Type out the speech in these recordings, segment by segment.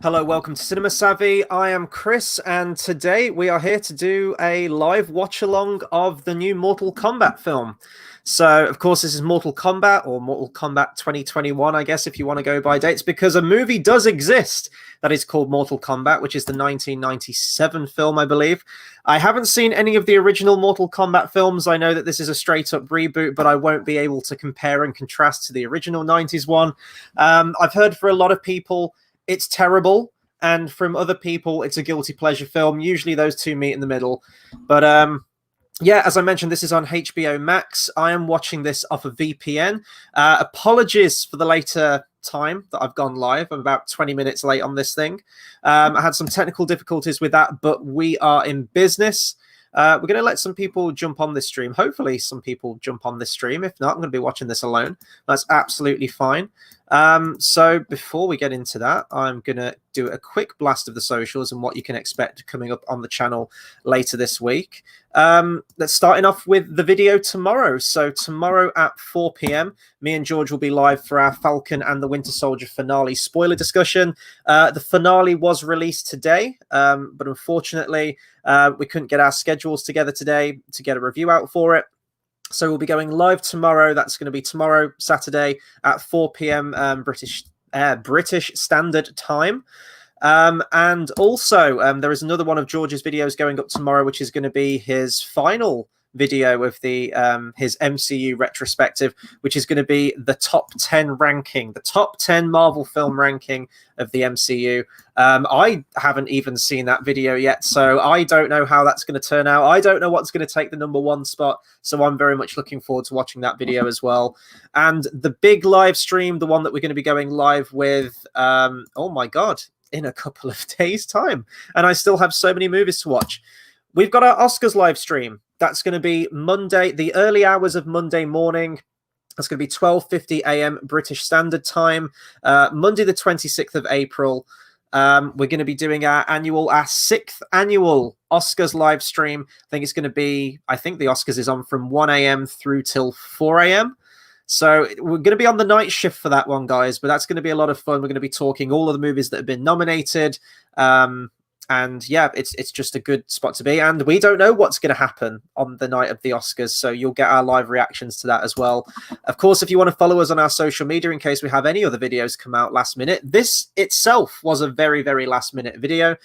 Hello, welcome to Cinema Savvy. I am Chris, and today we are here to do a live watch-along of the new Mortal Kombat film. So, of course, this is Mortal Kombat, or Mortal Kombat 2021, I guess, if you want to go by dates, because a movie does exist that is called Mortal Kombat, which is the 1997 film, I believe. I haven't seen any of the original Mortal Kombat films. I know that this is a straight-up reboot, but I won't be able to compare and contrast to the original 90s one. I've heard for a lot of people it's terrible, and from other people it's a guilty pleasure film. Usually those two meet in the middle. But yeah, as I mentioned, this is on HBO Max. I am watching this off a VPN. Apologies for the later time that I've gone live. I'm about 20 minutes late on this thing. I had some technical difficulties with that, but we are in business. We're going to let some people jump on this stream. Hopefully some people jump on this stream. If not, I'm going to be watching this alone. That's absolutely fine. So before we get into that, I'm going to do a quick blast of the socials and what you can expect coming up on the channel later this week. Let's starting off with the video tomorrow. So tomorrow at 4 p.m, me and George will be live for our Falcon and the Winter Soldier finale spoiler discussion. The finale was released today, but unfortunately, we couldn't get our schedules together today to get a review out for it. So we'll be going live tomorrow. That's going to be tomorrow, Saturday, at 4 p.m. British Standard Time. And also, there is another one of George's videos going up tomorrow, which is going to be his final video of the his MCU retrospective, which is going to be the top 10 ranking, the top 10 Marvel film ranking of the MCU. I haven't even seen that video yet, so I don't know how that's going to turn out. I don't know what's going to take the #1 spot, so I'm very much looking forward to watching that video as well. And the big live stream, the one that we're going to be going live with, oh my God, in a couple of days' time. And I still have so many movies to watch. We've got our Oscars live stream. That's going to be Monday, the early hours of Monday morning. That's going to be 12:50 a.m. British Standard Time, Monday the 26th of April. We're going to be doing our 6th annual Oscars live stream. I think the Oscars is on from 1 a.m. through till 4 a.m. So we're going to be on the night shift for that one, guys, but that's going to be a lot of fun. We're going to be talking all of the movies that have been nominated. And yeah, it's just a good spot to be. And we don't know what's going to happen on the night of the Oscars, so you'll get our live reactions to that as well. Of course, if you want to follow us on our social media in case we have any other videos come out last minute, this itself was a very, very last minute video.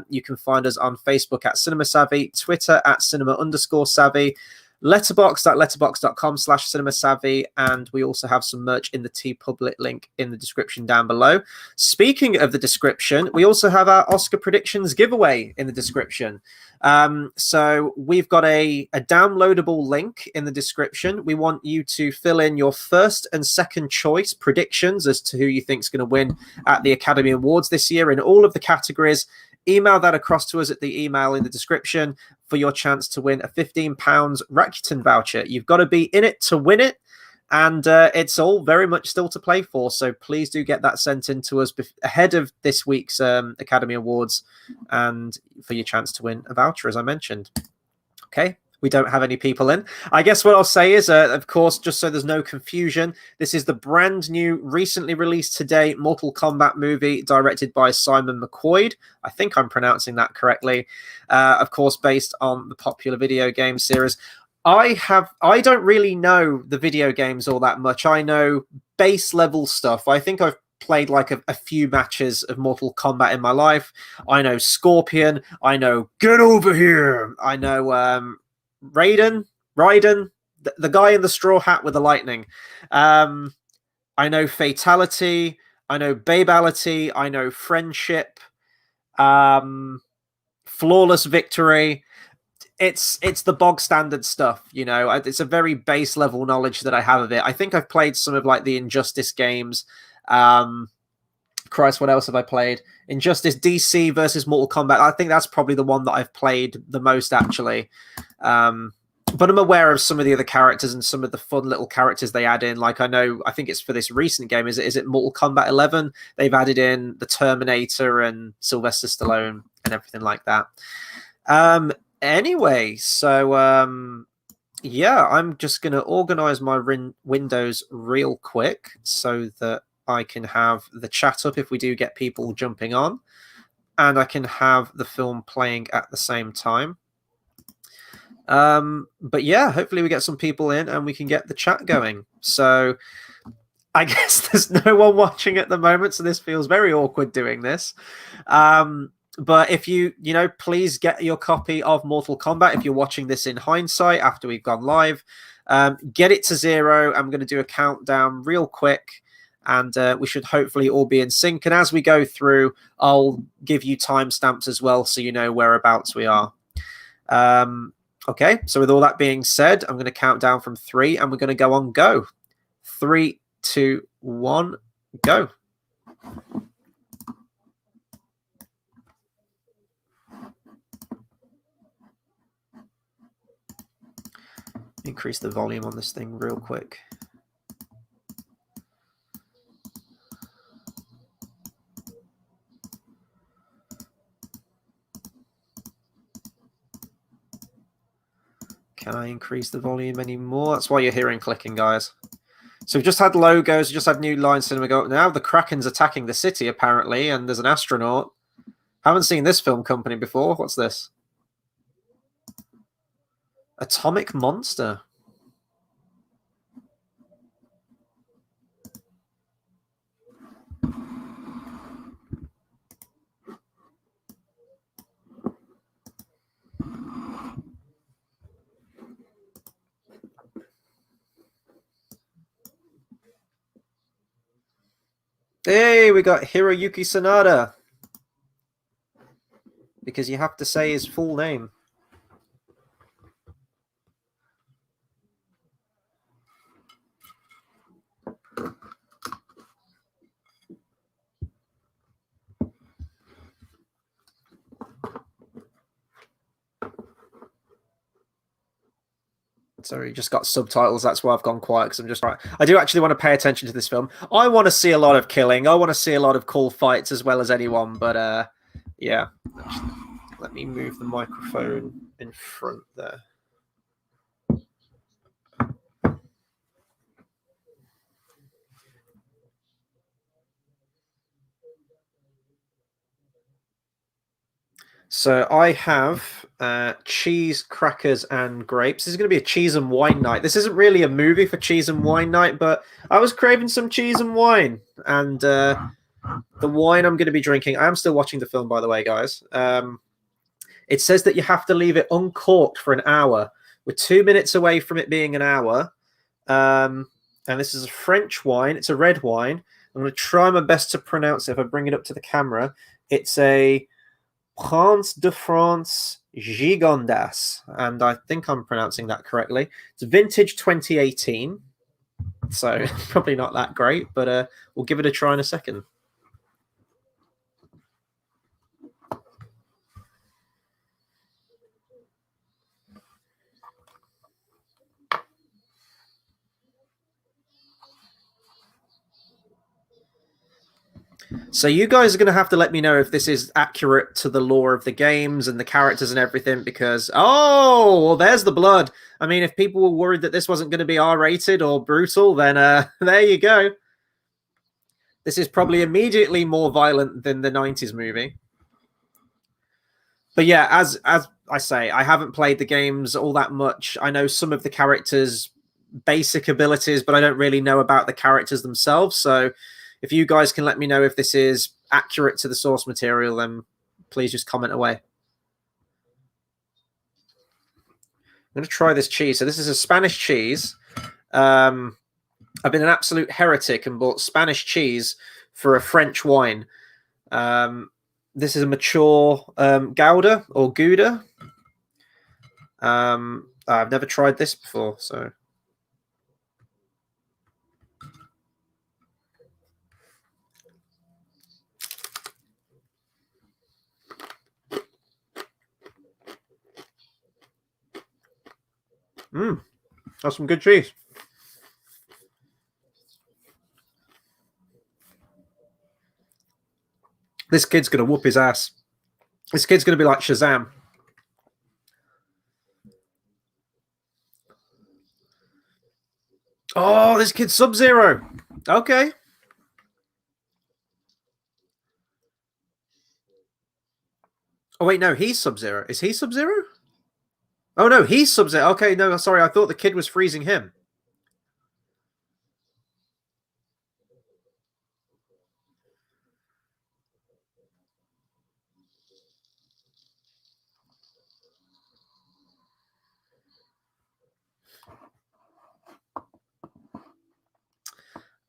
You can find us on Facebook at Cinema Savvy, Twitter at cinema_savvy, letterboxd.letterboxd.com/cinemasavvy, and we also have some merch in the TeePublic link in the description down below. Speaking of the description, we also have our Oscar predictions giveaway in the description. So we've got a downloadable link in the description. We want you to fill in your first and second choice predictions as to who you think is going to win at the Academy Awards this year in all of the categories. Email that across to us at the email in the description for your chance to win a £15 Rakuten voucher. You've got to be in it to win it, and it's all very much still to play for. So please do get that sent in to us ahead of this week's Academy Awards and for your chance to win a voucher, as I mentioned. Okay. We don't have any people in. I guess what I'll say is, of course, just so there's no confusion, this is the brand new, recently released today Mortal Kombat movie directed by Simon McQuoid. I think I'm pronouncing that correctly. Of course, based on the popular video game series. I don't really know the video games all that much. I know base level stuff. I think I've played like a few matches of Mortal Kombat in my life. I know Scorpion. I know Get Over Here. I know Raiden, the guy in the straw hat with the lightning. I know Fatality. I know Babality. I know Friendship. Flawless Victory. It's the bog standard stuff, you know. It's a very base level knowledge that I have of it. I think I've played some of like the Injustice games. Christ, what else have I played? Injustice, DC versus Mortal Kombat. I think that's probably the one that I've played the most, actually. But I'm aware of some of the other characters and some of the fun little characters they add in. Like I think it's for this recent game. Is it Mortal Kombat 11? They've added in the Terminator and Sylvester Stallone and everything like that. Anyway, so yeah, I'm just going to organize my windows real quick so that I can have the chat up if we do get people jumping on, and I can have the film playing at the same time. But yeah, hopefully we get some people in and we can get the chat going. So I guess there's no one watching at the moment, so this feels very awkward doing this. But if you please get your copy of Mortal Kombat if you're watching this in hindsight after we've gone live. Get it to 0. I'm going to do a countdown real quick, and we should hopefully all be in sync. And as we go through, I'll give you timestamps as well, so you know whereabouts we are. Okay, so with all that being said, I'm going to count down from 3, and we're going to go on go. 3, 2, 1, go. Increase the volume on this thing real quick. Can I increase the volume anymore? That's why you're hearing clicking, guys. So we've just had logos, we just had new line cinema go. Now the Kraken's attacking the city, apparently, and there's an astronaut. Haven't seen this film company before. What's this? Atomic Monster. Hey, we got Hiroyuki Sanada. Because you have to say his full name. Sorry, just got subtitles. That's why I've gone quiet, because I'm just right. I do actually want to pay attention to this film. I want to see a lot of killing. I want to see a lot of cool fights as well as anyone. But yeah, let me move the microphone in front there. So I have cheese, crackers, and grapes. This is going to be a cheese and wine night. This isn't really a movie for cheese and wine night, but I was craving some cheese and wine. And the wine I'm going to be drinking, I am still watching the film, by the way, guys. It says that you have to leave it uncorked for an hour. We're 2 minutes away from it being an hour. And this is a French wine. It's a red wine. I'm going to try my best to pronounce it if I bring it up to the camera. It's a Prince de France Gigondas, and I think I'm pronouncing that correctly. It's vintage 2018, so probably not that great, but we'll give it a try in a second. So you guys are going to have to let me know if this is accurate to the lore of the games and the characters and everything, because, oh, well, there's the blood. I mean, if people were worried that this wasn't going to be R-rated or brutal, then there you go. This is probably immediately more violent than the 90s movie. But yeah, as I say, I haven't played the games all that much. I know some of the characters' basic abilities, but I don't really know about the characters themselves. So if you guys can let me know if this is accurate to the source material, then please just comment away. I'm going to try this cheese. So this is a Spanish cheese. I've been an absolute heretic and bought Spanish cheese for a French wine. This is a mature Gouda or Gouda. I've never tried this before, so... That's some good cheese. This kid's going to whoop his ass. This kid's going to be like Shazam. Oh, this kid's Sub-Zero. Okay. Oh wait, no, he's Sub-Zero. Is he Sub-Zero? Oh no, he's Sub-Zero. Okay, no, sorry, I thought the kid was freezing him.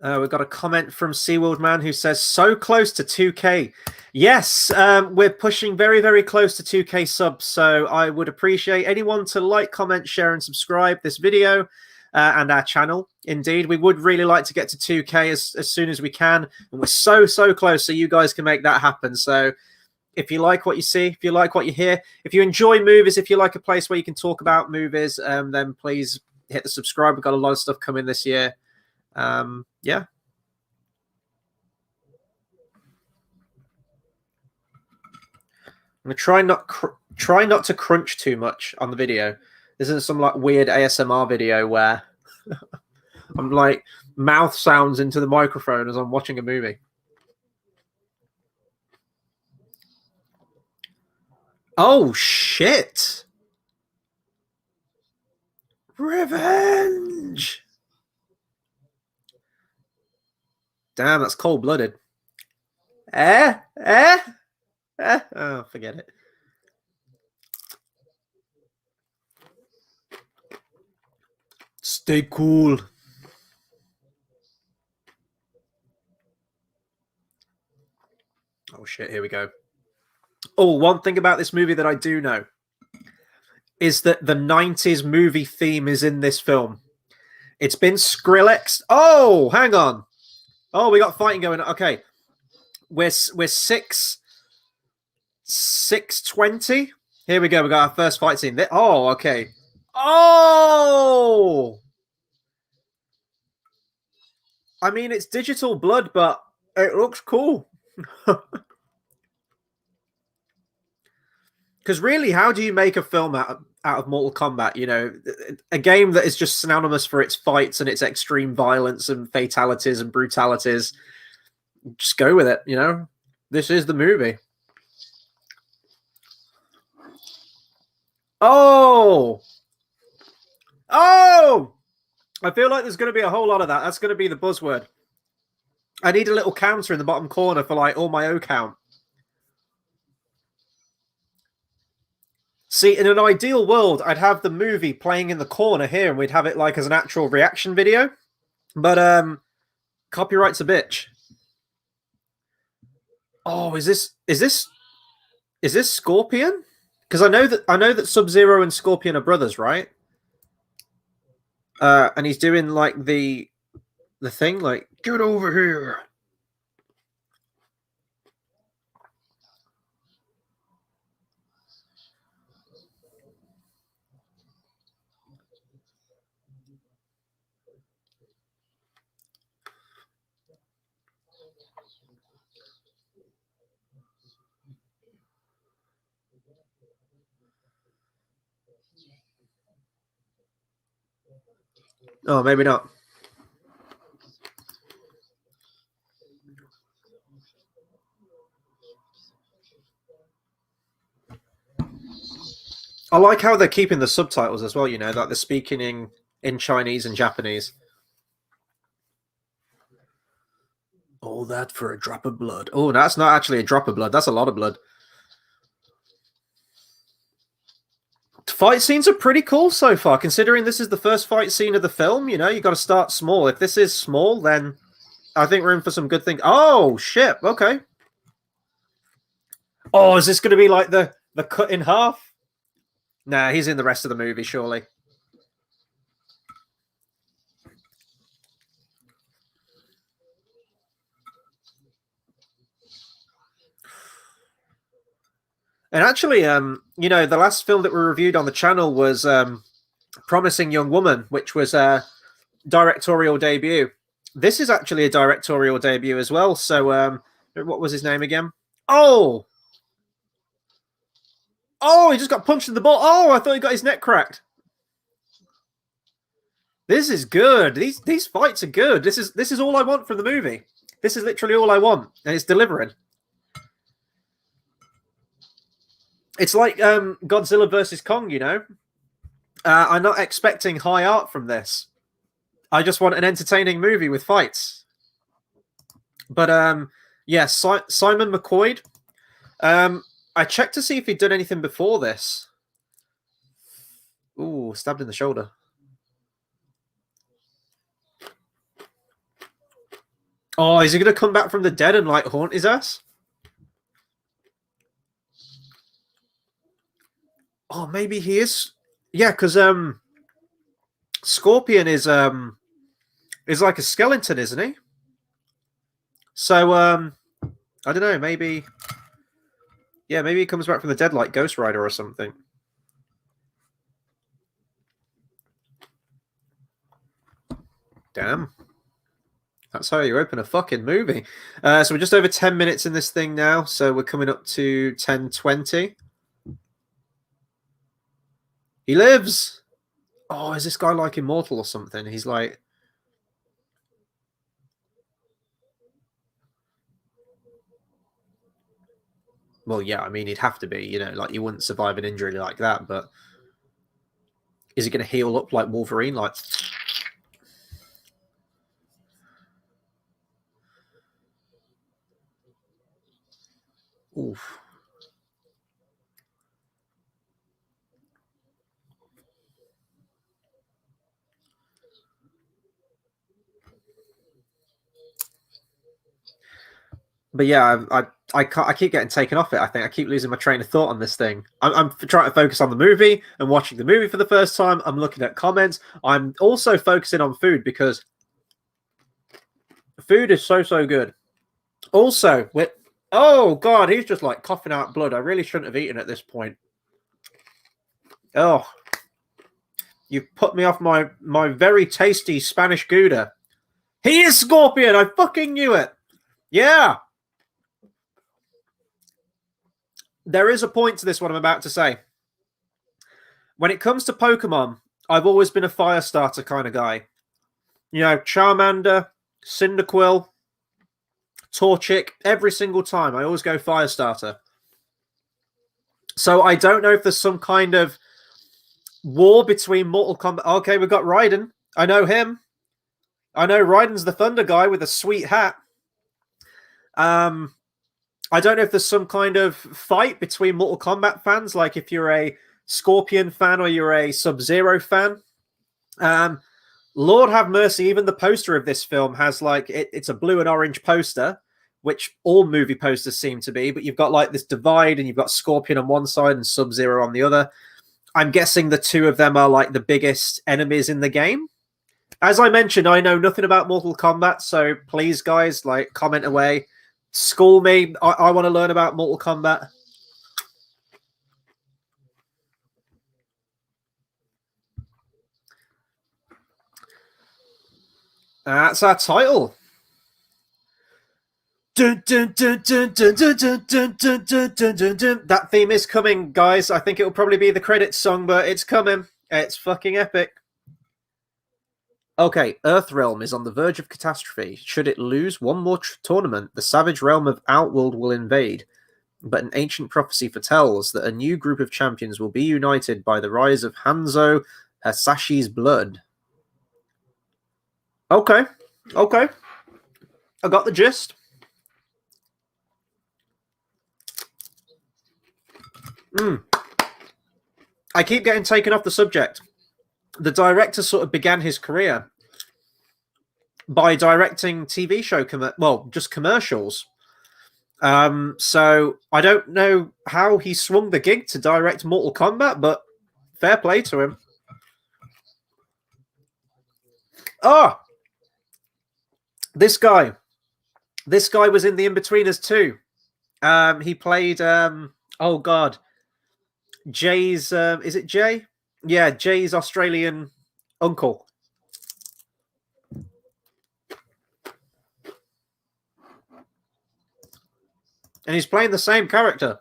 We've got a comment from SeaWorld Man who says, so close to 2K. Yes, we're pushing very, very close to 2K subs. So I would appreciate anyone to like, comment, share, and subscribe this video and our channel. Indeed, we would really like to get to 2K as soon as we can. And we're so, so close, so you guys can make that happen. So if you like what you see, if you like what you hear, if you enjoy movies, if you like a place where you can talk about movies, then please hit the subscribe. We've got a lot of stuff coming this year. Yeah. I'm gonna try not to crunch too much on the video. This isn't some like weird ASMR video where I'm like mouth sounds into the microphone as I'm watching a movie. Oh shit! Revenge! Damn, that's cold-blooded. Eh? Oh, forget it. Stay cool. Oh shit, here we go. Oh, one thing about this movie that I do know is that the 90s movie theme is in this film. It's been Skrillex. Oh, hang on. Oh, we got fighting going on. Okay. We're 6:20. Here we go. We got our first fight scene. Oh, okay. Oh! I mean, it's digital blood, but it looks cool. Because really, how do you make a film out of Mortal Kombat? You know, a game that is just synonymous for its fights and its extreme violence and fatalities and brutalities. Just go with it, you know? This is the movie. Oh! Oh! I feel like there's going to be a whole lot of that. That's going to be the buzzword. I need a little counter in the bottom corner for like all my O count. See, in an ideal world, I'd have the movie playing in the corner here and we'd have it like as an actual reaction video. But copyright's a bitch. Oh, is this Scorpion? Because I know that Sub-Zero and Scorpion are brothers, right? And he's doing like the thing, like, get over here. Oh, maybe not. I like how they're keeping the subtitles as well, you know, like they're speaking in Chinese and Japanese. All that for a drop of blood. Oh, that's not actually a drop of blood. That's a lot of blood. Fight scenes are pretty cool so far, considering this is the first fight scene of the film. You know, you got to start small. If this is small, then I think we're in for some good things. Oh, shit. Okay. Oh, is this going to be like the cut in half? Nah, he's in the rest of the movie, surely. And actually, you know, the last film that we reviewed on the channel was Promising Young Woman, which was a directorial debut. This is actually a directorial debut as well. So, what was his name again? Oh! Oh, he just got punched in the ball. Oh, I thought he got his neck cracked. This is good. These fights are good. This is all I want from the movie. This is literally all I want, and it's delivering. It's like Godzilla versus Kong, you know? I'm not expecting high art from this. I just want an entertaining movie with fights. But yeah, Simon McCoy. I checked to see if he'd done anything before this. Ooh, stabbed in the shoulder. Oh, is he going to come back from the dead and like haunt his ass? Oh, maybe he is. Yeah, because Scorpion is like a skeleton, isn't he? So I don't know. Maybe, yeah, maybe he comes back from the dead like Ghost Rider or something. Damn. That's how you open a fucking movie. So we're just over 10 minutes in this thing now. So we're coming up to 10:20. He lives. Oh, is this guy like immortal or something? He's like... Well, yeah, I mean, he'd have to be, you know, like you wouldn't survive an injury like that, but is he going to heal up like Wolverine? Like... Oof. But yeah, I keep getting taken off it. I think I keep losing my train of thought on this thing. I'm trying to focus on the movie and watching the movie for the first time. I'm looking at comments. I'm also focusing on food because food is so good. Also, with oh god, he's just like coughing out blood. I really shouldn't have eaten at this point. Oh, you've put me off my very tasty Spanish Gouda. He is Scorpion. I fucking knew it. Yeah. There is a point to this, what I'm about to say. When it comes to Pokemon, I've always been a fire starter kind of guy. You know, Charmander, Cyndaquil, Torchic, every single time. I always go fire starter. So I don't know if there's some kind of war between Mortal Kombat. Okay, we've got Raiden. I know him. I know Raiden's the Thunder guy with a sweet hat. I don't know if there's some kind of fight between Mortal Kombat fans, like if you're a Scorpion fan or you're a Sub-Zero fan. Lord have mercy, even the poster of this film has like, it's a blue and orange poster, which all movie posters seem to be, but you've got like this divide and you've got Scorpion on one side and Sub-Zero on the other. I'm guessing the two of them are like the biggest enemies in the game. As I mentioned, I know nothing about Mortal Kombat, so please, guys, like, comment away. School me. I want to learn about Mortal Kombat. That's our title. That theme is coming, guys. I think it will probably be the credits song, but it's coming. It's fucking epic. Okay, Earthrealm is on the verge of catastrophe. Should it lose one more tournament, the savage realm of Outworld will invade. But an ancient prophecy foretells that a new group of champions will be united by the rise of Hanzo Hasashi's blood. Okay, okay. I got the gist. I keep getting taken off the subject. The director sort of began his career by directing TV show, just commercials. So I don't know how he swung the gig to direct Mortal Kombat, but fair play to him. Oh, this guy was in The Inbetweeners too. He played oh god, Jay's is it Jay? Yeah, Jay's Australian uncle. And he's playing the same character.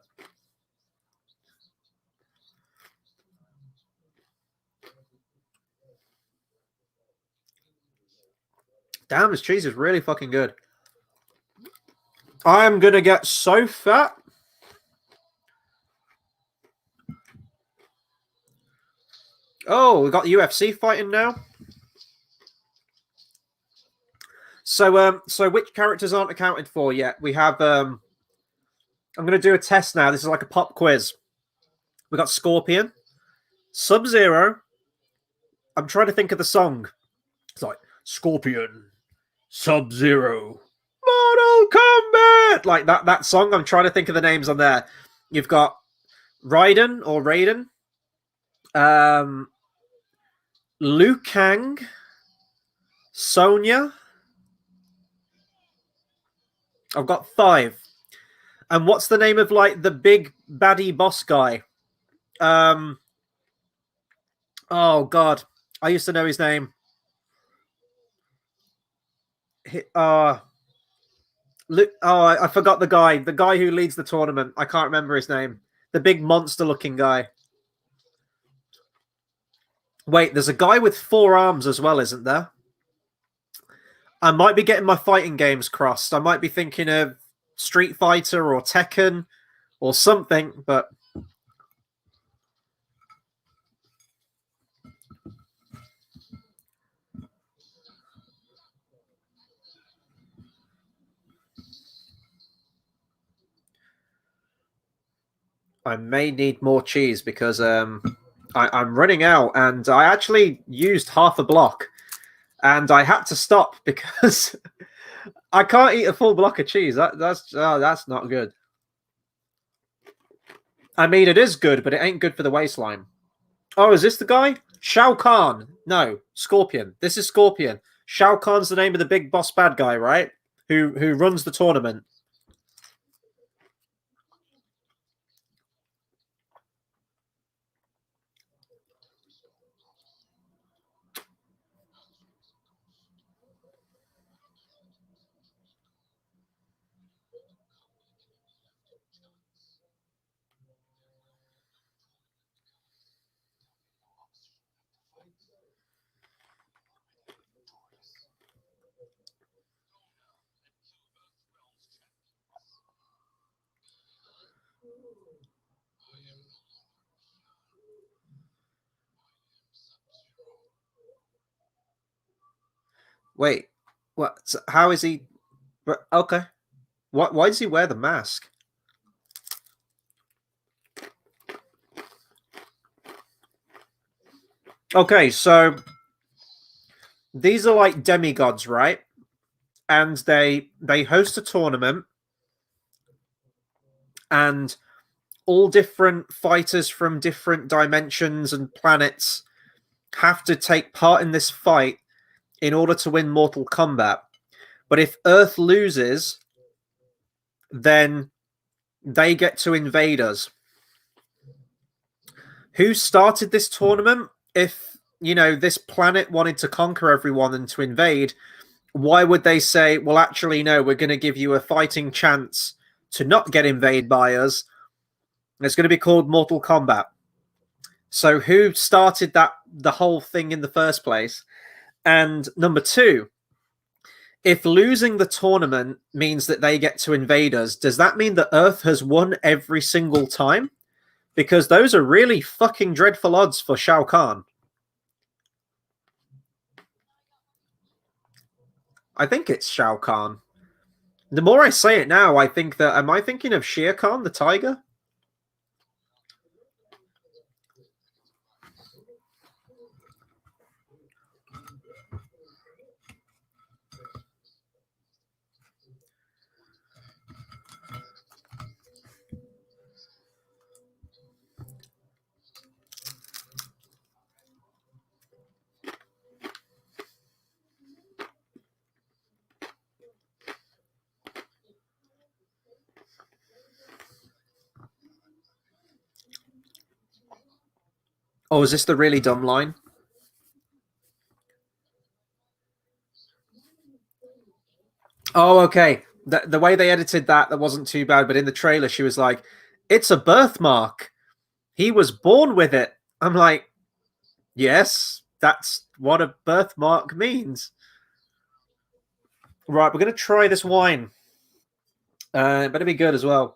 Damn, this cheese is really fucking good. I'm gonna get so fat. Oh, we got UFC fighting now. So which characters aren't accounted for yet? We have I'm going to do a test now. This is like a pop quiz. We got Scorpion, Sub-Zero. I'm trying to think of the song. It's like Scorpion, Sub-Zero, Mortal Kombat. Like that song. I'm trying to think of the names on there. You've got Raiden, Liu Kang, Sonya. I've got 5. And what's the name of like the big baddie boss guy? Oh God, I used to know his name. I forgot the guy who leads the tournament. I can't remember his name. The big monster-looking guy. Wait, there's a guy with 4 arms as well, isn't there? I might be getting my fighting games crossed. I might be thinking of Street Fighter or Tekken or something, but I may need more cheese because I'm running out, and I actually used half a block, and I had to stop because I can't eat a full block of cheese. That's not good. I mean, it is good, but it ain't good for the waistline. Oh, is this the guy? Shao Kahn. No, Scorpion. This is Scorpion. Shao Kahn's the name of the big boss bad guy, right? Who runs the tournament. Wait, what? So how is he? Okay. What? Why does he wear the mask? Okay, so these are like demigods, right? And they host a tournament, and all different fighters from different dimensions and planets have to take part in this fight in order to win Mortal Kombat. But if Earth loses, then they get to invade us. Who started this tournament? If, this planet wanted to conquer everyone and to invade, why would they say, well, actually, no, we're going to give you a fighting chance to not get invaded by us? It's going to be called Mortal Kombat. So who started the whole thing in the first place? And number 2, if losing the tournament means that they get to invade us, does that mean that Earth has won every single time? Because those are really fucking dreadful odds for Shao Kahn. I think it's Shao Kahn. The more I say it now, I think that... Am I thinking of Shere Khan, the tiger? Oh, is this the really dumb line? Oh, okay. The way they edited that wasn't too bad, but in the trailer, she was like, it's a birthmark. He was born with it. I'm like, yes, that's what a birthmark means. Right, we're going to try this wine. It better be good as well.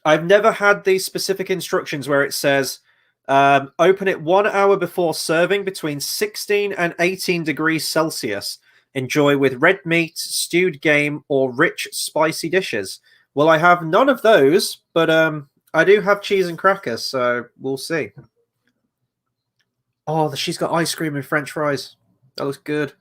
I've never had these specific instructions where it says Open it 1 hour before serving between 16 and 18 degrees Celsius. Enjoy with red meat, stewed game, or rich, spicy dishes. Well, I have none of those, but I do have cheese and crackers, so we'll see. Oh, she's got ice cream and French fries. That looks good.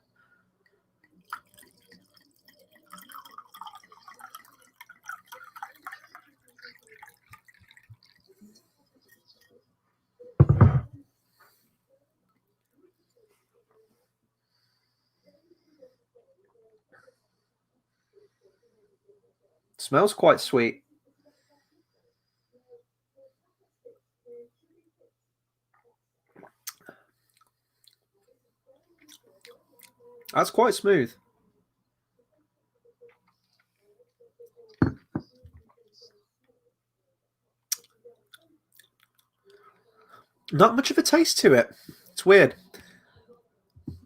Smells quite sweet. That's quite smooth. Not much of a taste to it. It's weird.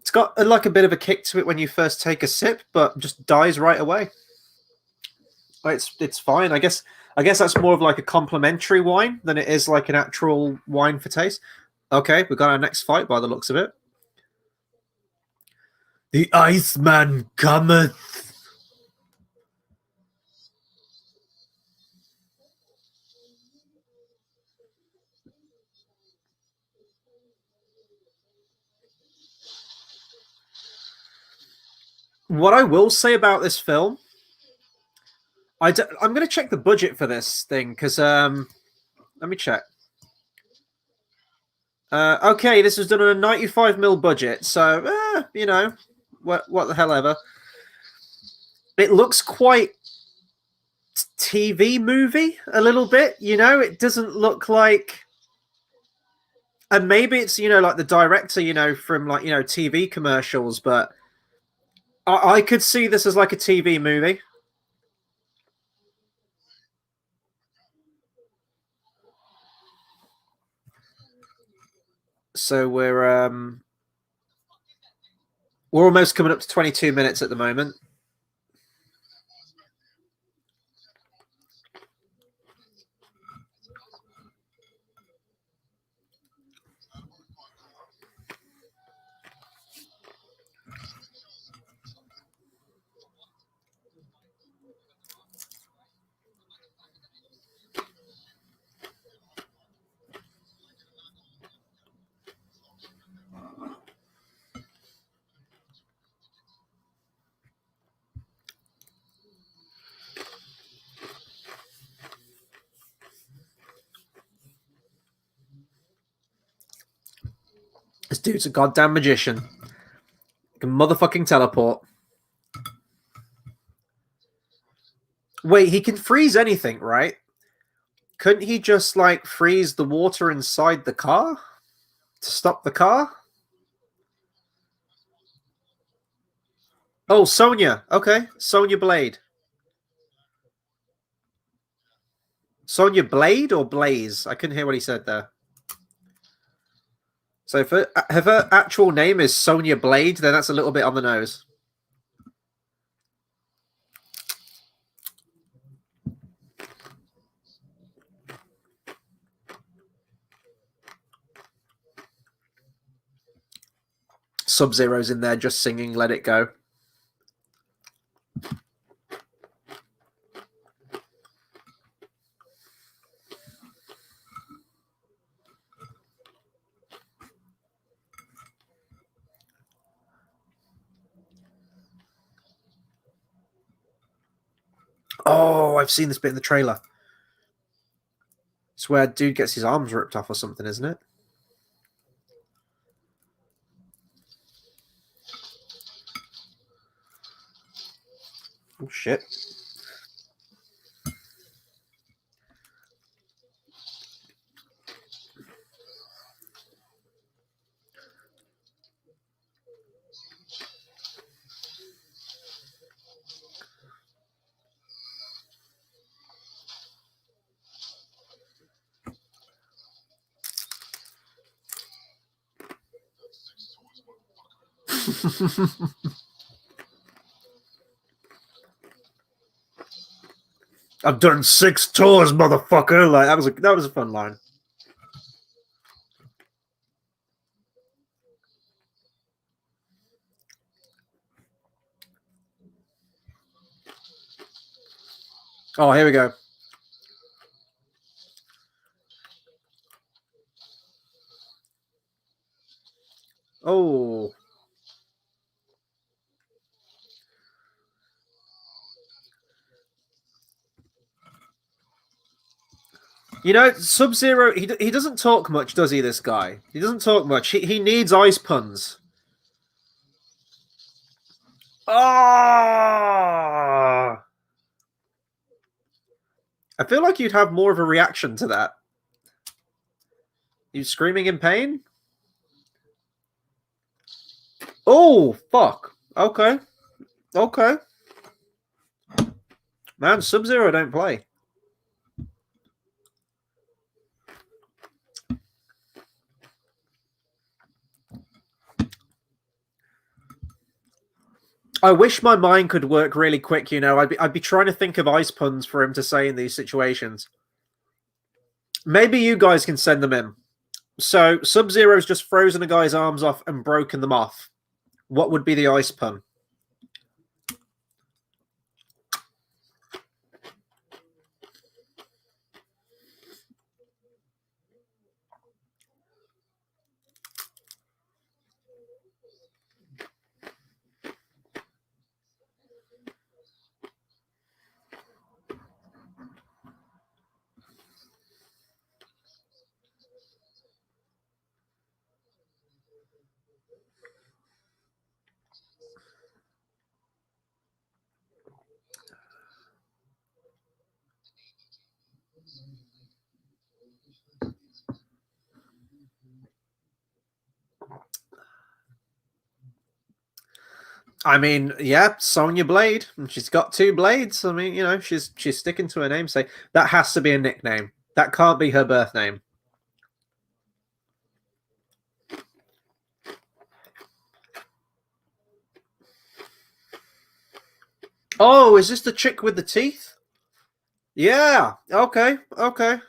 It's got like a bit of a kick to it when you first take a sip, but just dies right away. It's fine. I guess that's more of like a complimentary wine than it is like an actual wine for taste. Okay, we got our next fight by the looks of it. The Iceman cometh. What I will say about this film, I'm going to check the budget for this thing because let me check. Okay, this was done on a 95 mil budget, so what the hell ever. It looks quite TV movie a little bit, it doesn't look like, and maybe it's like the director from like TV commercials, but I could see this as like a TV movie. So we're almost coming up to 22 minutes at the moment. This dude's a goddamn magician. He can motherfucking teleport. Wait, he can freeze anything, right? Couldn't he just like freeze the water inside the car to stop the car? Oh, Sonya. Okay, Sonya Blade. Sonya Blade or Blaze? I couldn't hear what he said there. So if her actual name is Sonya Blade, then that's a little bit on the nose. Sub-Zero's in there just singing Let It Go. Oh, I've seen this bit in the trailer. It's where dude gets his arms ripped off or something, isn't it? Oh, shit. I've done 6 tours, motherfucker. Like that was a fun line. Oh, here we go. Oh. You know, Sub-Zero, he doesn't talk much, does he, this guy? He doesn't talk much. He needs ice puns. Ah! I feel like you'd have more of a reaction to that. You screaming in pain? Oh, fuck. Okay. Okay. Man, Sub-Zero don't play. I wish my mind could work really quick, you know. I'd be trying to think of ice puns for him to say in these situations. Maybe you guys can send them in. So, Sub-Zero's just frozen a guy's arms off and broken them off. What would be the ice pun? I mean, yeah, Sonya Blade. She's got two blades. I mean, you know, she's sticking to her namesake. That has to be a nickname. That can't be her birth name. Oh, is this the chick with the teeth? Yeah. Okay. Okay.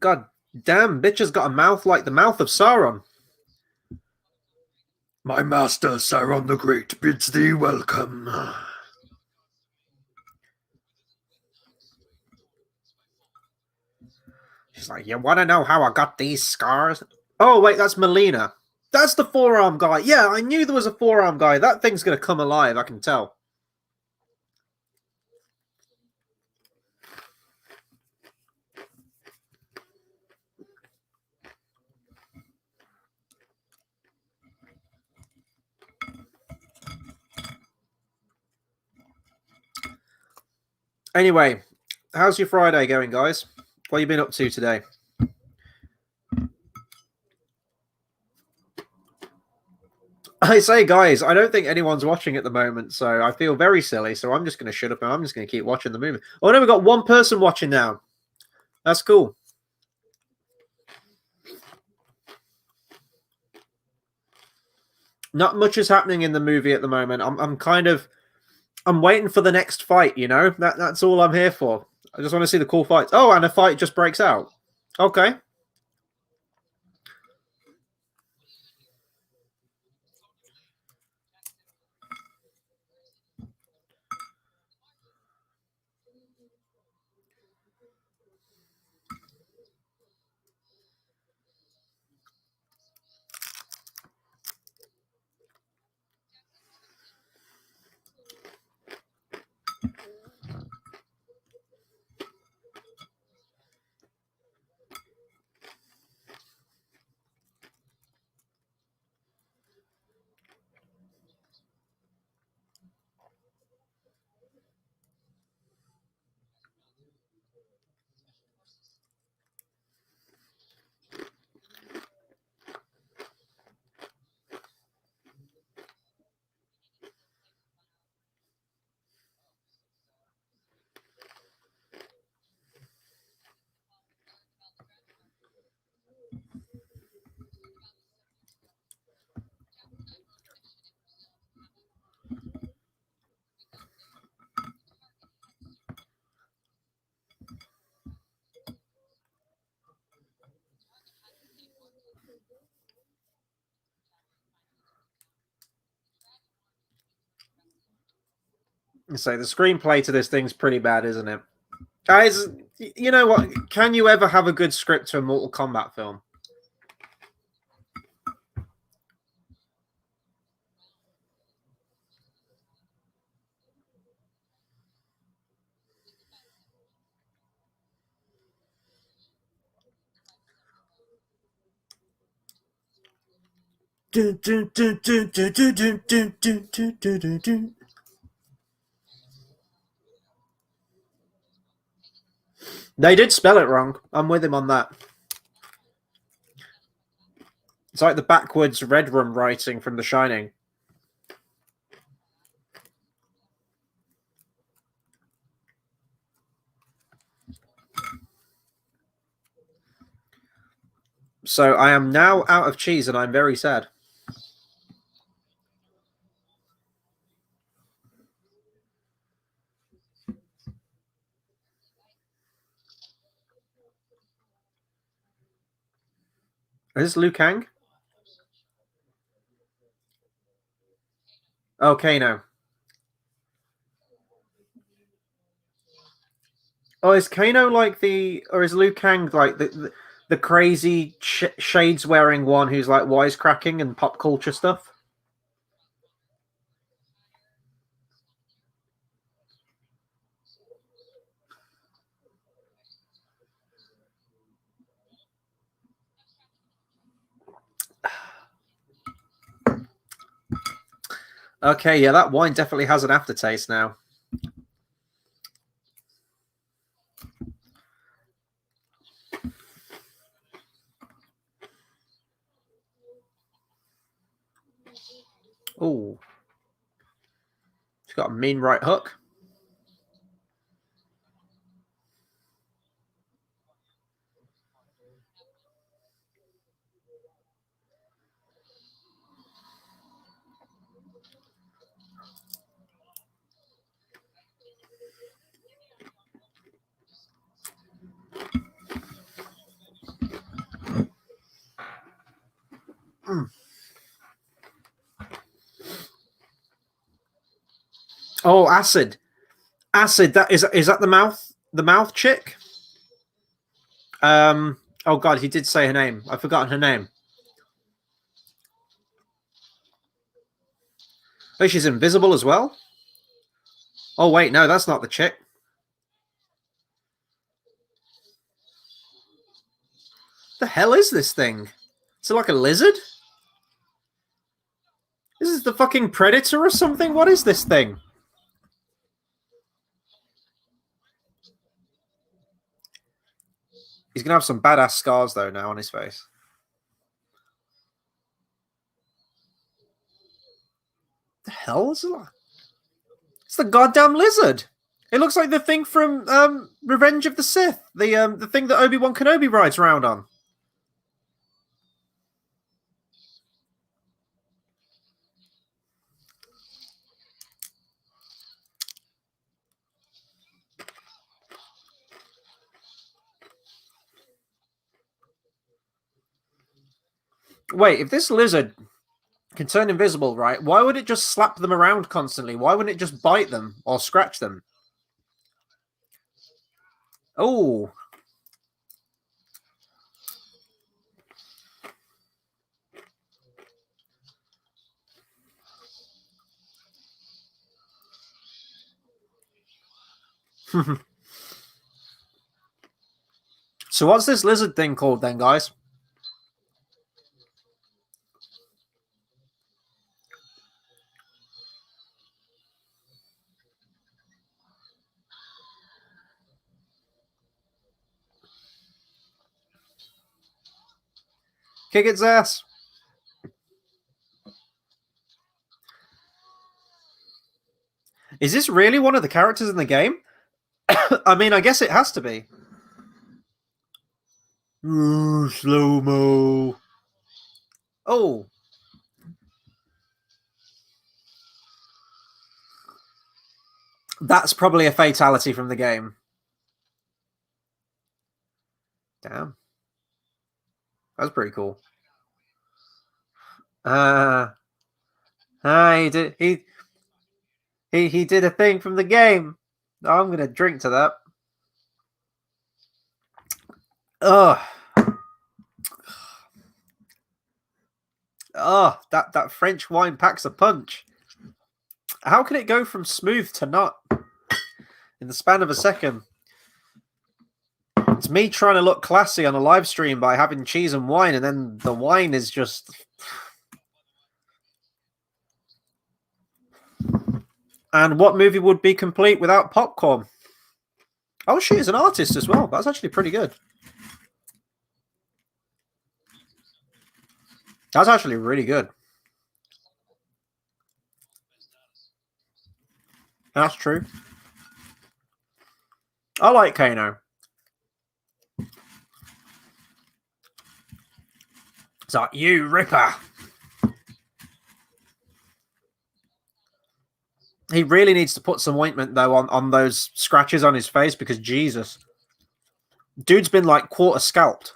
God damn, bitch has got a mouth like the mouth of Sauron. My master, Sauron the Great, bids thee welcome. She's like, you want to know how I got these scars? Oh, wait, that's Melina. That's the forearm guy. Yeah, I knew there was a forearm guy. That thing's going to come alive, I can tell. Anyway, how's your Friday going, guys? What have you been up to today? I say, guys, I don't think anyone's watching at the moment, so I feel very silly. So I'm just going to shut up and I'm just going to keep watching the movie. Oh no, we've got one person watching now. That's cool. Not much is happening in the movie at the moment. I'm waiting for the next fight. You know, that's all I'm here for. I just want to see the cool fights. Oh, and a fight just breaks out. Okay. So the screenplay to this thing's pretty bad, isn't it? Guys, you know what? Can you ever have a good script to a Mortal Kombat film? They did spell it wrong. I'm with him on that. It's like the backwards red room writing from The Shining. So I am now out of cheese and I'm very sad. Is this Liu Kang? Oh, Kano. Oh, is Kano like or is Liu Kang like the crazy shades wearing one who's like wisecracking and pop culture stuff? Okay, yeah, that wine definitely has an aftertaste now. Oh, she's got a mean right hook. Mm. Oh, acid, acid. That is that the mouth chick? Oh God, he did say her name. I've forgotten her name. Oh, she's invisible as well. Oh wait, no, that's not the chick. The hell is this thing? Is it like a lizard? This is the fucking Predator or something? What is this thing? He's gonna have some badass scars though now on his face. The hell is it? It's the goddamn lizard. It looks like the thing from Revenge of the Sith, the thing that Obi-Wan Kenobi rides around on. Wait, if this lizard can turn invisible, right? Why would it just slap them around constantly? Why wouldn't it just bite them or scratch them? Oh. So what's this lizard thing called then, guys? Kick its ass. Is this really one of the characters in the game? I mean, I guess it has to be. Ooh, slow mo. Oh, that's probably a fatality from the game. Damn, that's pretty cool. He did. He did a thing from the game. I'm gonna drink to that. Ugh. Ugh, that French wine packs a punch. How can it go from smooth to nut in the span of a second? It's me trying to look classy on a live stream by having cheese and wine, and then the wine is just... And what movie would be complete without popcorn? Oh, she is an artist as well. That's actually pretty good. That's actually really good. That's true. I like Kano. It's like, you ripper. He really needs to put some ointment, though, on those scratches on his face, because Jesus. Dude's been, like, quarter scalped.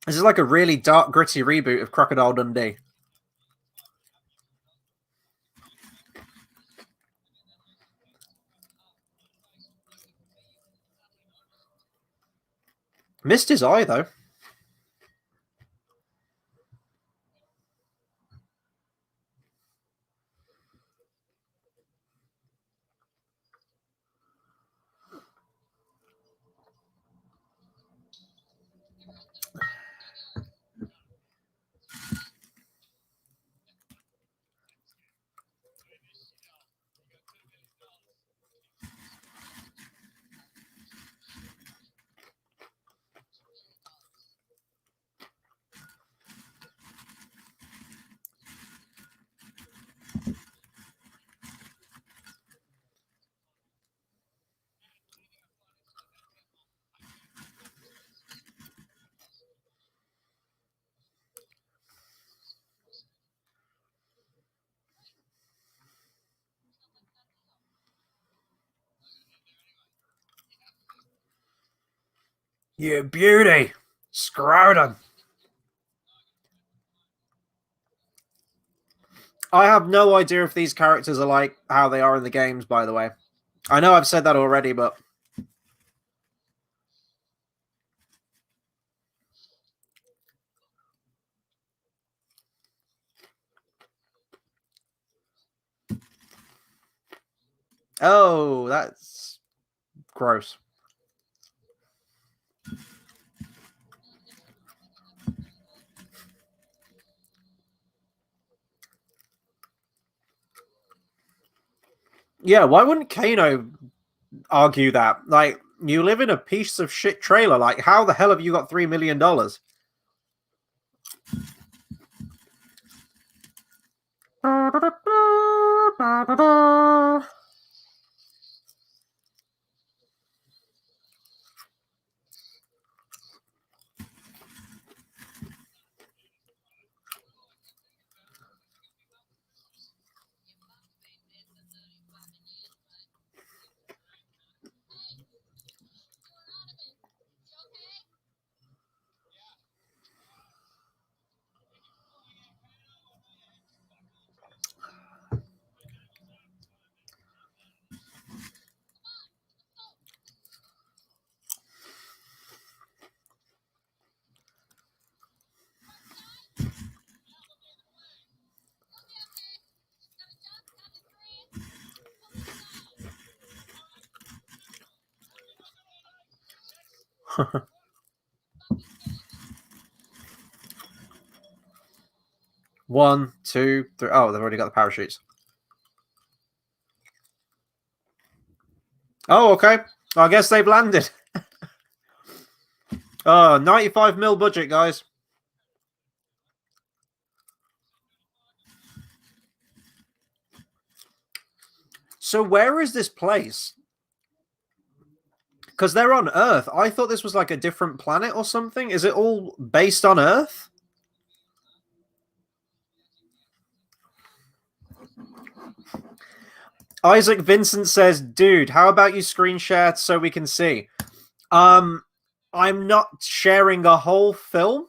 This is like a really dark, gritty reboot of Crocodile Dundee. Missed his eye, though. You beauty. Scrotum. I have no idea if these characters are like how they are in the games, by the way. I know I've said that already, but... Oh, that's gross. Yeah, why wouldn't Kano argue that? Like, you live in a piece of shit trailer. Like, how the hell have you got $3 million? One, two, three. Oh, they've already got the parachutes. Oh, okay. I guess they've landed. 95 mil budget, guys. So where is this place? Because they're on Earth. I thought this was like a different planet or something. Is it all based on Earth? Isaac Vincent says, dude, how about you screen share so we can see? I'm not sharing a whole film.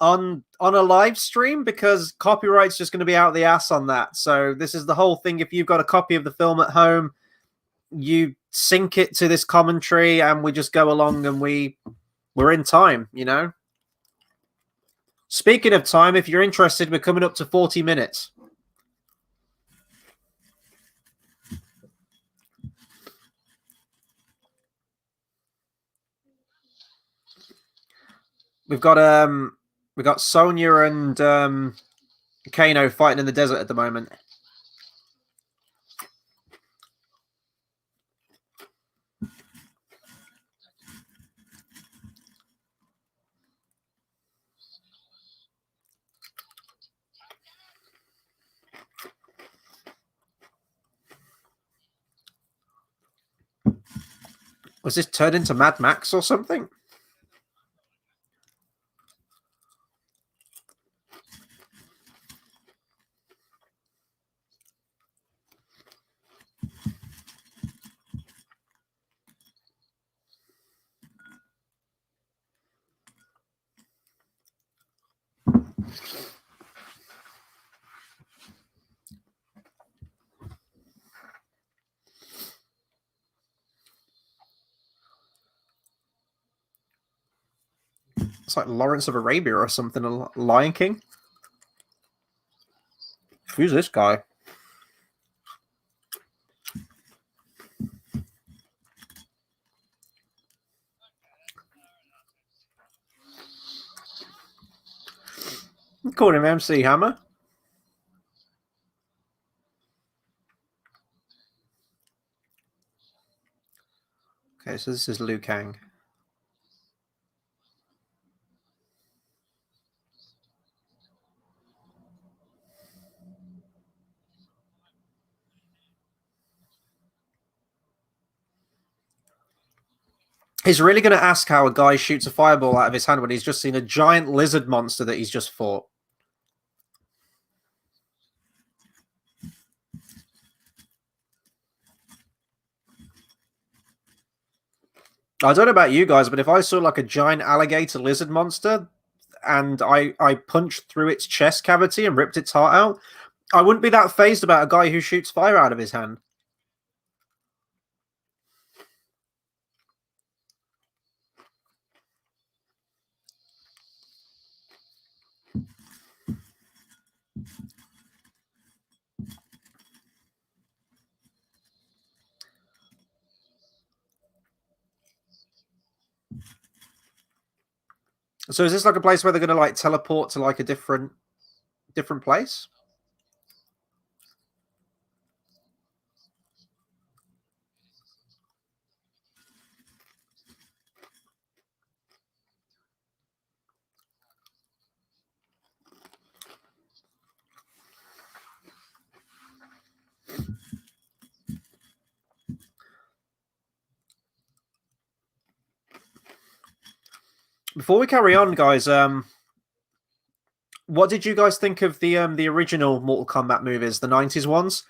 on a live stream because copyright's just going to be out the ass on that. So this is the whole thing. If you've got a copy of the film at home, you sync it to this commentary, and we just go along, and we're in time. You know. Speaking of time, if you're interested, we're coming up to 40 minutes. We've got Sonya and Kano fighting in the desert at the moment. Was this turned into Mad Max or something? It's like Lawrence of Arabia or something, a Lion King. Who's this guy? Called him MC Hammer. Okay, so this is Liu Kang. He's really going to ask how a guy shoots a fireball out of his hand when he's just seen a giant lizard monster that he's just fought. I don't know about you guys, but if I saw like a giant alligator lizard monster and I punched through its chest cavity and ripped its heart out, I wouldn't be that phased about a guy who shoots fire out of his hand. So is this like a place where they're going to like teleport to like a different place? Before we carry on, guys, what did you guys think of the original Mortal Kombat movies, the 90s ones?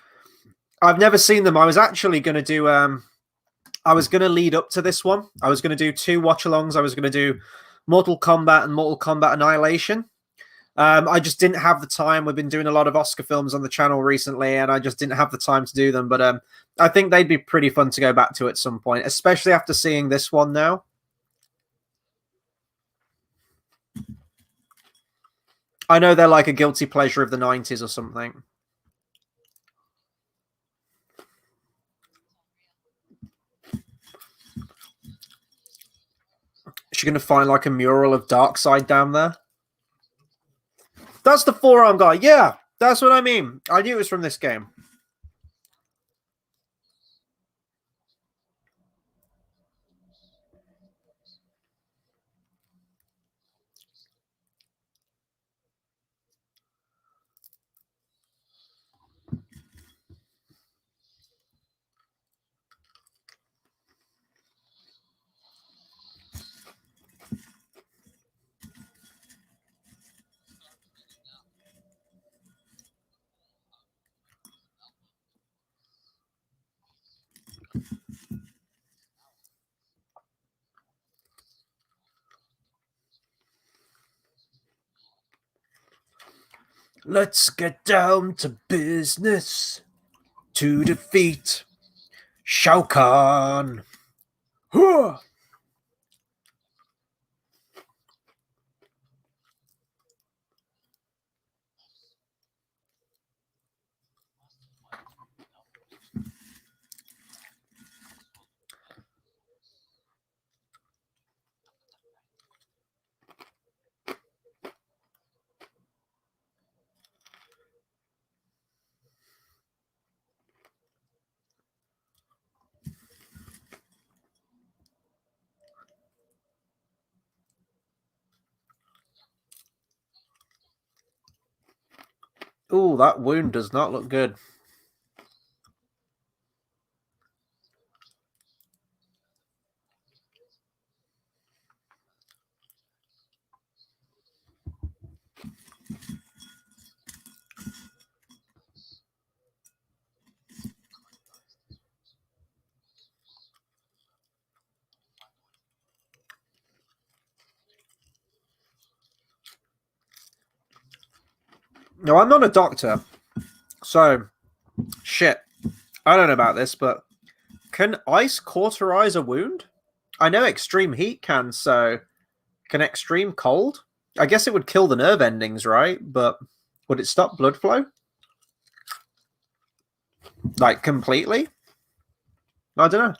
I've never seen them. I was actually going to do I was going to lead up to this one. I was going to do two watch-alongs. I was going to do Mortal Kombat and Mortal Kombat Annihilation. I just didn't have the time. We've been doing a lot of Oscar films on the channel recently, and I just didn't have the time to do them. But I think they'd be pretty fun to go back to at some point, especially after seeing this one now. I know they're like a guilty pleasure of the 90s or something. Is she going to find like a mural of Darkseid down there? That's the forearm guy. Yeah, that's what I mean. I knew it was from this game. Let's get down to business to defeat Shao Kahn. Huh. Ooh, that wound does not look good. No, I'm not a doctor, so shit. I don't know about this, but can ice cauterize a wound? I know extreme heat can, so can extreme cold? I guess it would kill the nerve endings, right? But would it stop blood flow? Like completely? I don't know.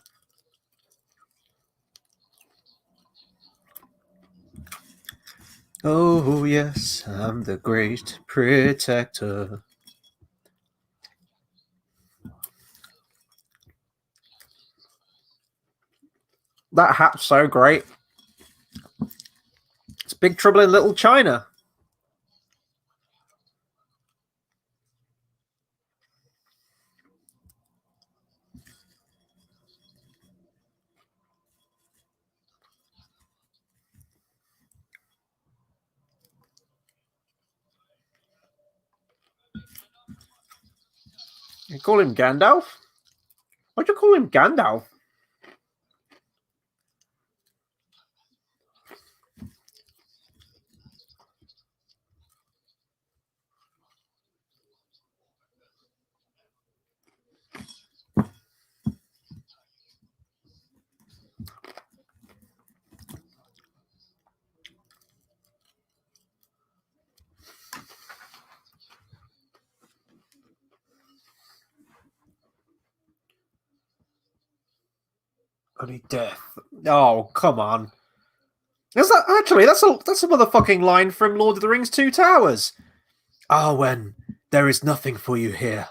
Oh, yes, I'm the great protector. That hat's so great. It's Big Trouble in Little China. You call him Gandalf? Why'd you call him Gandalf? Only death. Oh, come on. Is that actually that's a motherfucking line from Lord of the Rings Two Towers. Arwen, there is nothing for you here.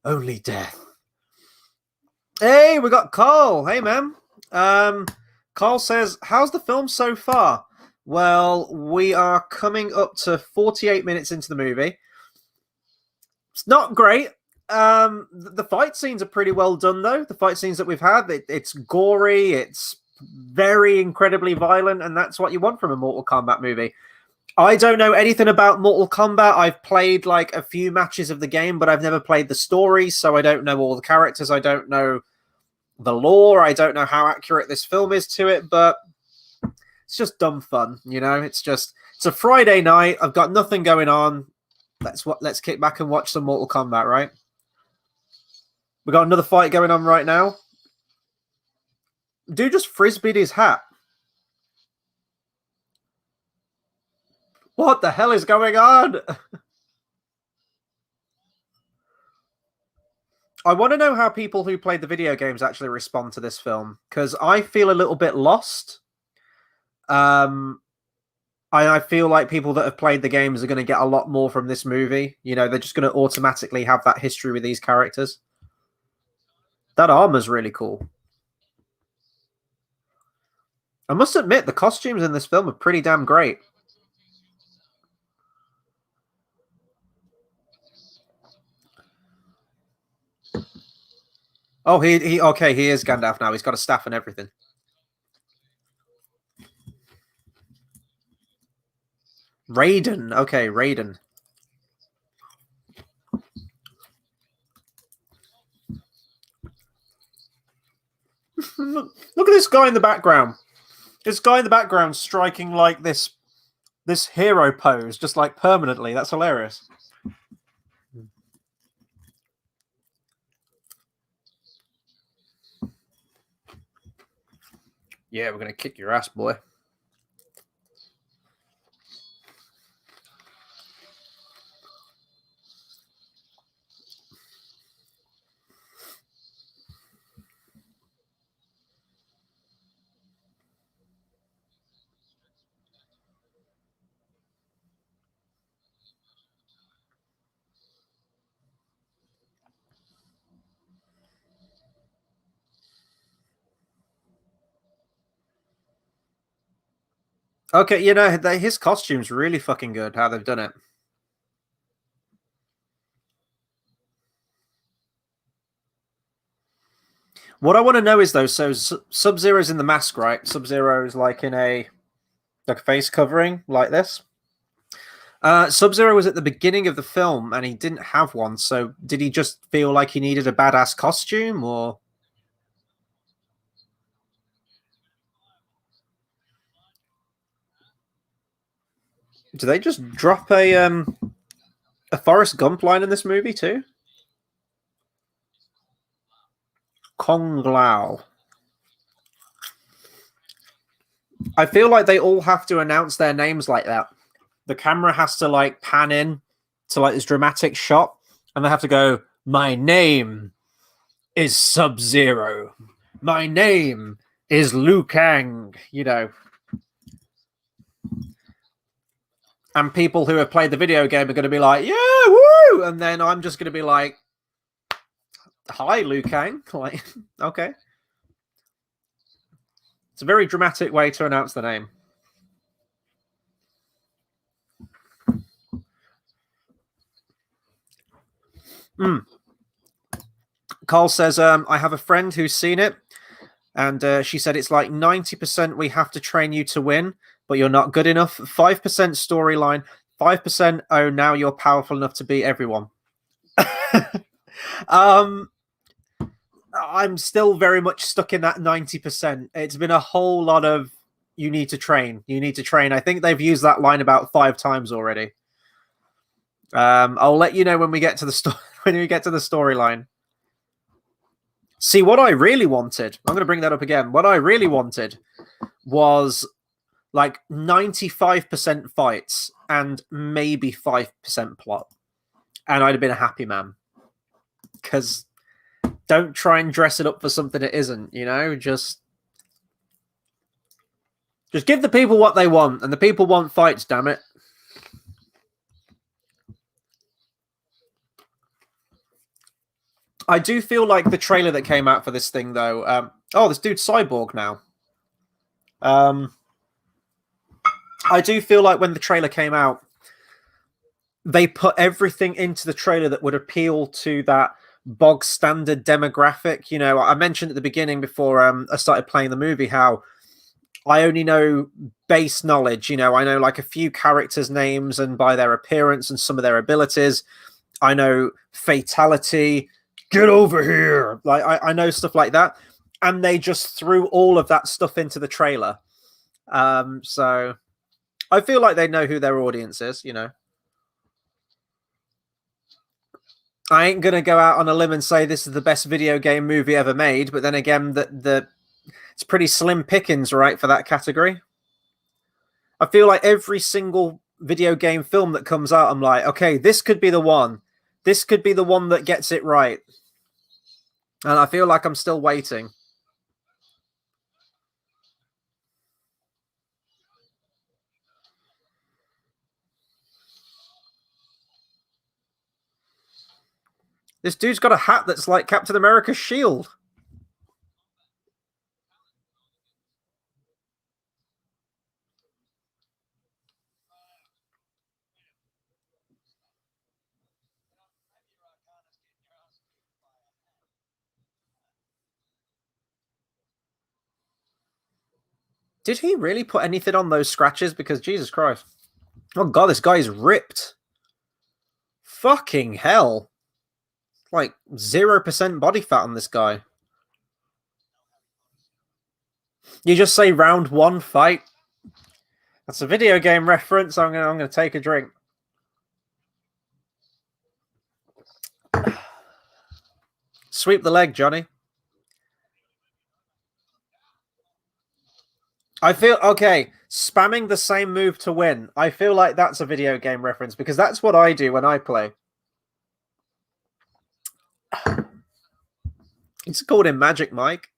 Only death. Hey, we got Carl. Hey, man. Carl says, how's the film so far? Well, we are coming up to 48 minutes into the movie. It's not great. The fight scenes are pretty well done, though. The fight scenes that we've had, it's gory, it's very incredibly violent, and that's what you want from a Mortal Kombat movie. I don't know anything about Mortal Kombat. I've played like a few matches of the game, but I've never played the story, so I don't know all the characters. I don't know the lore. I don't know how accurate this film is to it, but it's just dumb fun, you know? It's a Friday night. I've got nothing going on. Let's kick back and watch some Mortal Kombat, right? We got another fight going on right now. Dude just frisbeed his hat. What the hell is going on? I want to know how people who played the video games actually respond to this film, because I feel a little bit lost. I feel like people that have played the games are going to get a lot more from this movie. You know, they're just going to automatically have that history with these characters. That armor's really cool. I must admit, the costumes in this film are pretty damn great. Oh, he is Gandalf now. He's got a staff and everything. Raiden. Okay, Raiden. Look at this guy in the background. This guy in the background striking like this hero pose, just like permanently. That's hilarious. Yeah, we're gonna kick your ass, boy. Okay, you know, his costume's really fucking good, how they've done it. What I want to know is, though, so Sub-Zero's in the mask, right? Sub-Zero's like in a face covering like this. Sub-Zero was at the beginning of the film and he didn't have one, so did he just feel like he needed a badass costume, or do they just drop a Forrest Gump line in this movie too? Kong Lao. I feel like they all have to announce their names like that. The camera has to like pan in to like this dramatic shot, and they have to go, "My name is Sub-Zero. My name is Liu Kang." You know, and people who have played the video game are going to be like, "Yeah, woo!" And then I'm just going to be like, "Hi, Liu Kang." Like, okay, it's a very dramatic way to announce the name. Mm. Carl says, I have a friend who's seen it, and she said it's like 90% we have to train you to win, but you're not good enough. 5% storyline, 5% oh, now you're powerful enough to beat everyone. um, I'm still very much stuck in that 90%. It's been a whole lot of you need to train. You need to train. I think they've used that line about 5 times already. I'll let you know when we get to the when we get to the storyline. See, what I really wanted, I'm going to bring that up again. What I really wanted was like 95% fights and maybe 5% plot. And I'd have been a happy man. Because don't try and dress it up for something it isn't, you know? Just give the people what they want, and the people want fights, damn it. I do feel like the trailer that came out for this thing, though. Oh, this dude's cyborg now. I do feel like when the trailer came out, they put everything into the trailer that would appeal to that bog standard demographic. You know, I mentioned at the beginning before I started playing the movie how I only know base knowledge. You know, I know like a few characters' names and by their appearance and some of their abilities. I know fatality, get over here. Like I know stuff like that. And they just threw all of that stuff into the trailer. So I feel like they know who their audience is, you know. I ain't gonna go out on a limb and say this is the best video game movie ever made, but then again, the it's pretty slim pickings, right, for that category. I feel like every single video game film that comes out, I'm like, okay, this could be the one. This could be the one that gets it right. And I feel like I'm still waiting. This dude's got a hat that's like Captain America's shield. Did he really put anything on those scratches? Because Jesus Christ. Oh god, this guy is ripped. Fucking hell. Like 0% body fat on this guy. You just say round one fight. That's a video game reference. I'm gonna take a drink. Sweep the leg, Johnny. I feel okay. Spamming the same move to win. I feel like that's a video game reference because that's what I do when I play. It's called in Magic, Mike.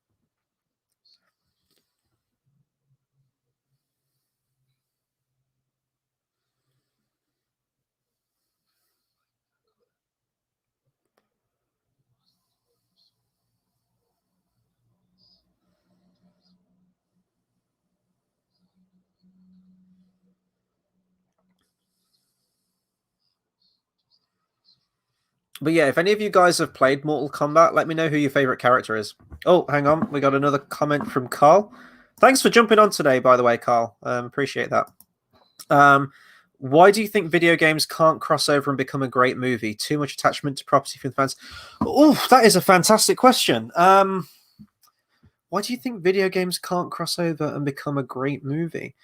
But yeah, if any of you guys have played Mortal Kombat, let me know who your favorite character is. Oh, hang on. We got another comment from Carl. Thanks for jumping on today, by the way, Carl. Appreciate that. Um, why do you think video games can't cross over and become a great movie? Too much attachment to property from the fans? Oh, that is a fantastic question. Why do you think video games can't cross over and become a great movie?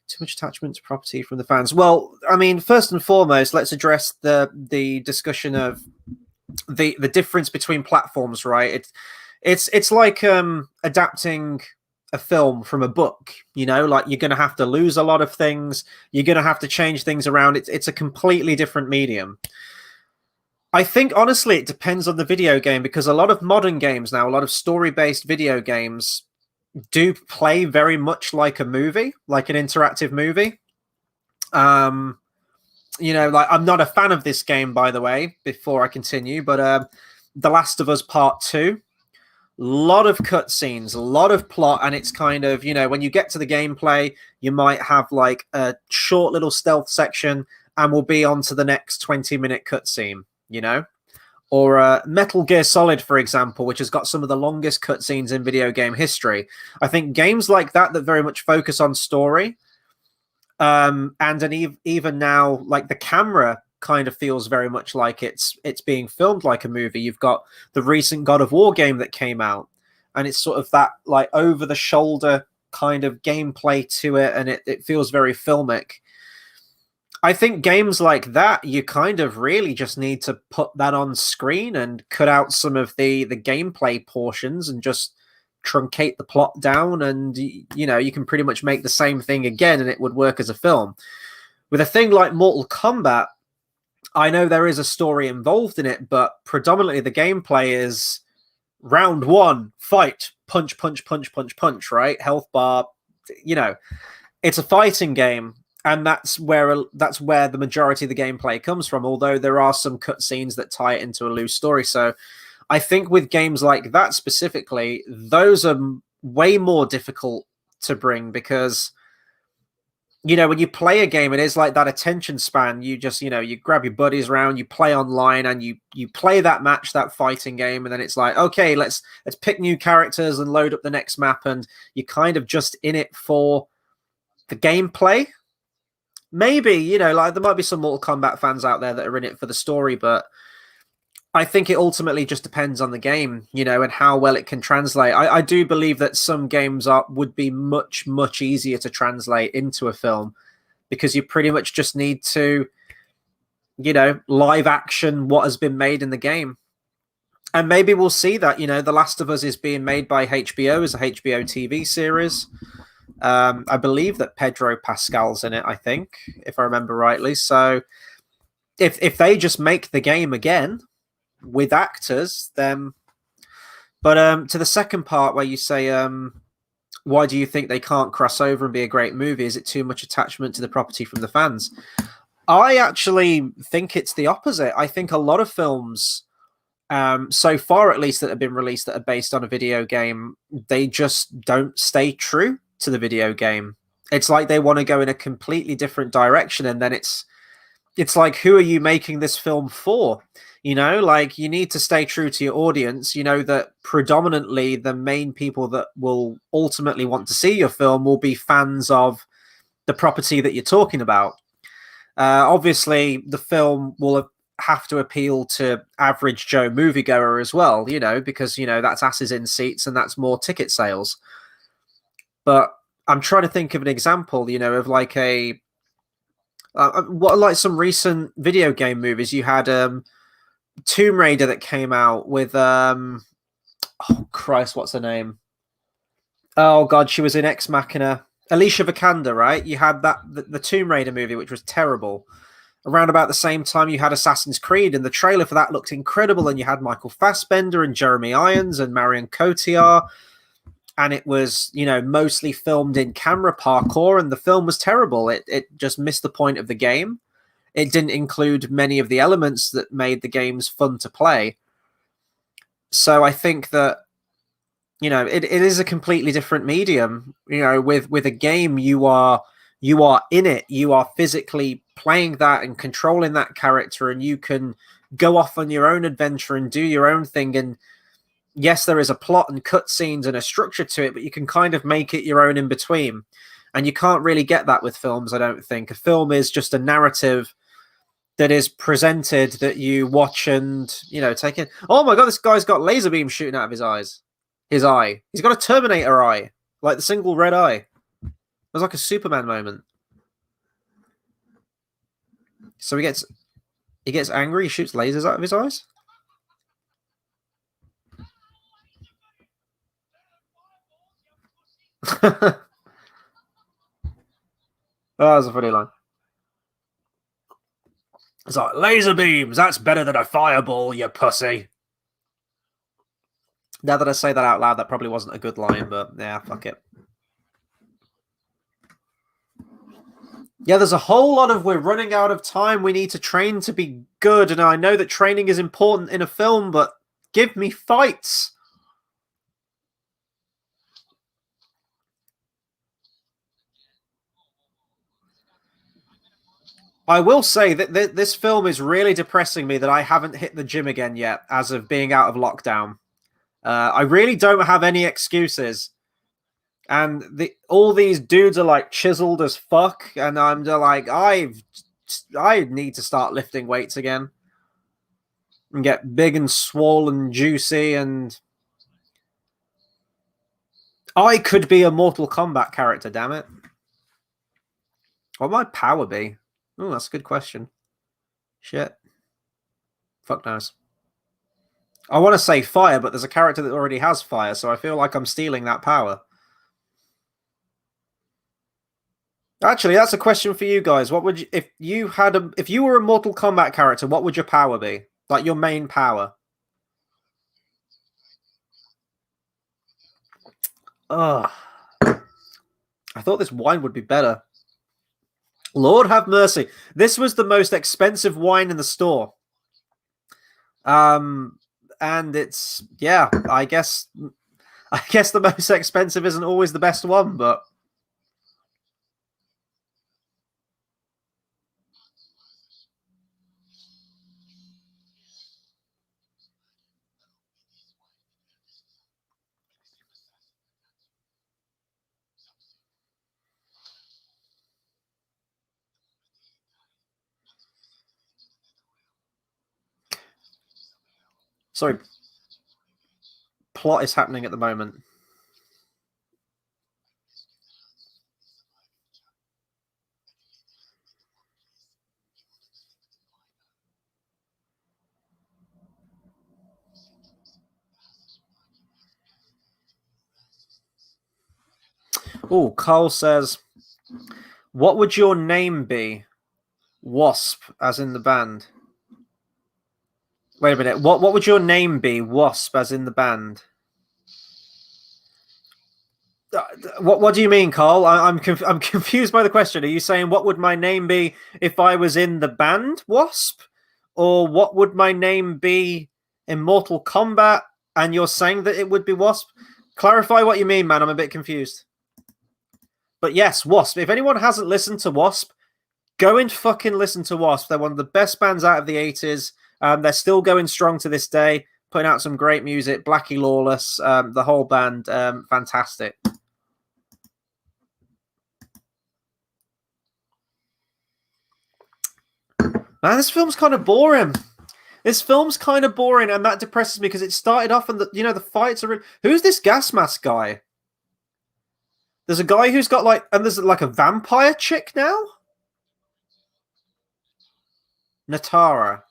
Too much attachment to property from the fans. Well, I mean, first and foremost, let's address the discussion of the difference between platforms, right? It's like adapting a film from a book, like you're going to have to lose a lot of things, you're going to have to change things around. It's a completely different medium. I think honestly it depends on the video game, because a lot of modern games now, a lot of story-based video games do play very much like a movie, like an interactive movie. Like, I'm not a fan of this game, by the way, before I continue, but The Last of Us Part 2, lot of cutscenes, a lot of plot, and it's kind of, when you get to the gameplay, you might have like a short little stealth section and we'll be on to the next 20-minute cutscene, or Metal Gear Solid, for example, which has got some of the longest cutscenes in video game history. I think games like that very much focus on story, even now, like the camera kind of feels very much like it's being filmed like a movie. You've got the recent God of War game that came out, and it's sort of that like over the shoulder kind of gameplay to it, and it feels very filmic. I think games like that, you kind of really just need to put that on screen and cut out some of the gameplay portions and just truncate the plot down, and you can pretty much make the same thing again and it would work as a film. With a thing like Mortal Kombat, I know there is a story involved in it, but predominantly the gameplay is round one, fight, punch, punch, punch, punch, punch, right? Health bar, it's a fighting game, and that's where the majority of the gameplay comes from, although there are some cutscenes that tie it into a loose story. So I think with games like that specifically, those are way more difficult to bring, because when you play a game, it is like that attention span. You just, you grab your buddies around, you play online, and you play that match, that fighting game, and then it's like, okay, let's pick new characters and load up the next map, and you're kind of just in it for the gameplay. Maybe, like there might be some Mortal Kombat fans out there that are in it for the story, but I think it ultimately just depends on the game, and how well it can translate. I do believe that some games would be much, much easier to translate into a film, because you pretty much just need to, live action what has been made in the game. And maybe we'll see that, The Last of Us is being made by HBO as a HBO TV series. I believe that Pedro Pascal's in it, I think, if I remember rightly. So if they just make the game again with actors, then. But to the second part where you say, why do you think they can't cross over and be a great movie? Is it too much attachment to the property from the fans? I actually think it's the opposite. I think a lot of films, so far at least, that have been released that are based on a video game, they just don't stay true to the video game. It's like they want to go in a completely different direction, and then it's like, who are you making this film for? Like, you need to stay true to your audience. That predominantly the main people that will ultimately want to see your film will be fans of the property that you're talking about. Obviously, the film will have to appeal to average Joe moviegoer as well, because, that's asses in seats and that's more ticket sales. But I'm trying to think of an example, of like like some recent video game movies. You had Tomb Raider that came out with oh Christ, what's her name? Oh God, she was in Ex Machina. Alicia Vikander, right? You had the Tomb Raider movie, which was terrible. Around about the same time, you had Assassin's Creed, and the trailer for that looked incredible. And you had Michael Fassbender and Jeremy Irons and Marion Cotillard, and it was, you know, mostly filmed in camera parkour, and the film was terrible. It just missed the point of the game. It didn't include many of the elements that made the games fun to play. So I think that, you know, it is a completely different medium. You know, with a game, you are in it, you are physically playing that and controlling that character, and you can go off on your own adventure and do your own thing. And yes, there is a plot and cutscenes and a structure to it, but you can kind of make it your own in between. And you can't really get that with films, I don't think. A film is just a narrative that is presented that you watch and, you know, take in. Oh my god, this guy's got laser beams shooting out of his eyes. His eye. He's got a Terminator eye, like the single red eye. It was like a Superman moment. So he gets angry. He shoots lasers out of his eyes. Oh, that's a funny line. It's like, laser beams, that's better than a fireball, you pussy. Now that I say that out loud, that probably wasn't a good line, but yeah, fuck it. Yeah, there's a whole lot of we're running out of time. We need to train to be good. And I know that training is important in a film, but give me fights. I will say that this film is really depressing me that I haven't hit the gym again yet as of being out of lockdown. I really don't have any excuses. And all these dudes are like chiseled as fuck, and I'm like, I need to start lifting weights again and get big and swollen, juicy, and I could be a Mortal Kombat character. Damn it! What would my power be? Oh, that's a good question. Shit, fuck knows. I want to say fire, but there's a character that already has fire, so I feel like I'm stealing that power. Actually, that's a question for you guys. What would you, if you were a Mortal Kombat character, what would your power be? Like your main power? Ugh. I thought this wine would be better. Lord have mercy. This was the most expensive wine in the store. And it's, yeah, I guess the most expensive isn't always the best one, but sorry, plot is happening at the moment. Oh, Carl says, what would your name be? Wasp, as in the band. Wait a minute. What would your name be? Wasp, as in the band. What do you mean, Carl? I'm confused by the question. Are you saying what would my name be if I was in the band Wasp, or what would my name be in Mortal Kombat? And you're saying that it would be Wasp. Clarify what you mean, man. I'm a bit confused. But yes, Wasp. If anyone hasn't listened to Wasp, go and fucking listen to Wasp. They're one of the best bands out of the 80s. They're still going strong to this day, putting out some great music. Blackie Lawless, the whole band, fantastic. Man, this film's kind of boring. This film's kind of boring, and that depresses me because it started off and the fights are. Who's this gas mask guy? There's a guy who's got and there's like a vampire chick now. Natara.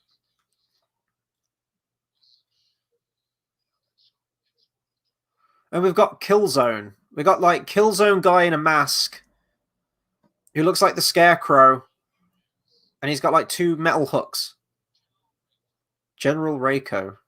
And we've got Killzone. We got like Killzone guy in a mask. Who looks like the Scarecrow, and he's got like 2 metal hooks. General Reiko.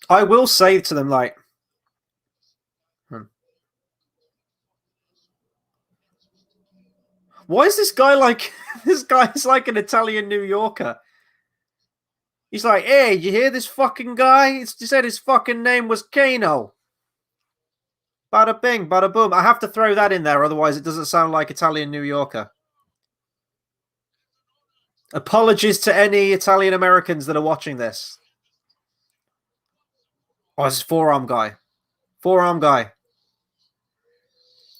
I will say to them, like, why is this guy like, this guy's like an Italian New Yorker? He's like, hey, you hear this fucking guy? He said his fucking name was Kano. Bada bing, bada boom. I have to throw that in there, otherwise it doesn't sound like Italian New Yorker. Apologies to any Italian Americans that are watching this. Oh, it's forearm guy. Forearm guy.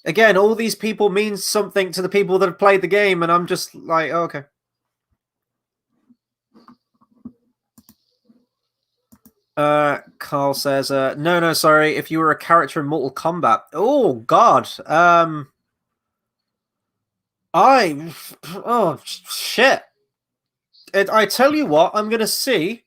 Again, all these people mean something to the people that have played the game, and I'm just like, oh, okay. Carl says, no, sorry. If you were a character in Mortal Kombat, oh God, oh shit. I tell you what, I'm gonna see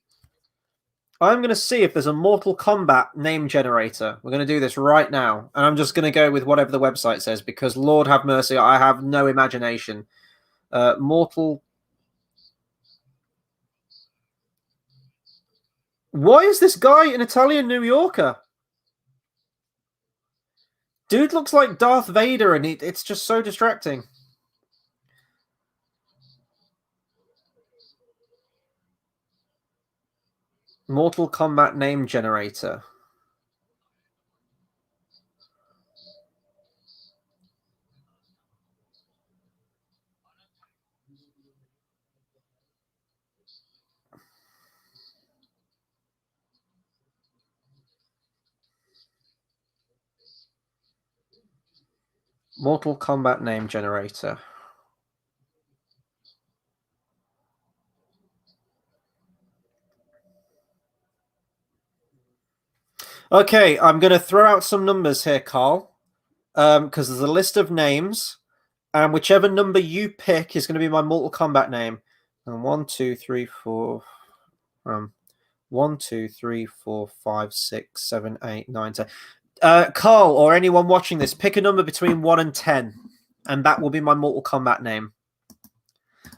if there's a Mortal Kombat name generator. We're gonna do this right now, and I'm just gonna go with whatever the website says because Lord have mercy, I have no imagination. Mortal. Why is this guy an Italian New Yorker? Dude looks like Darth Vader, and it's just so distracting. Mortal Kombat name generator. Mortal Kombat name generator. Okay, I'm going to throw out some numbers here, Carl, because there's a list of names, and whichever number you pick is going to be my Mortal Kombat name. And 1, 2, 3, 4. 1, 2, 3, 4, 5, 6, 7, 8, 9, 10. Carl, or anyone watching this, pick a number between 1 and 10, and that will be my Mortal Kombat name.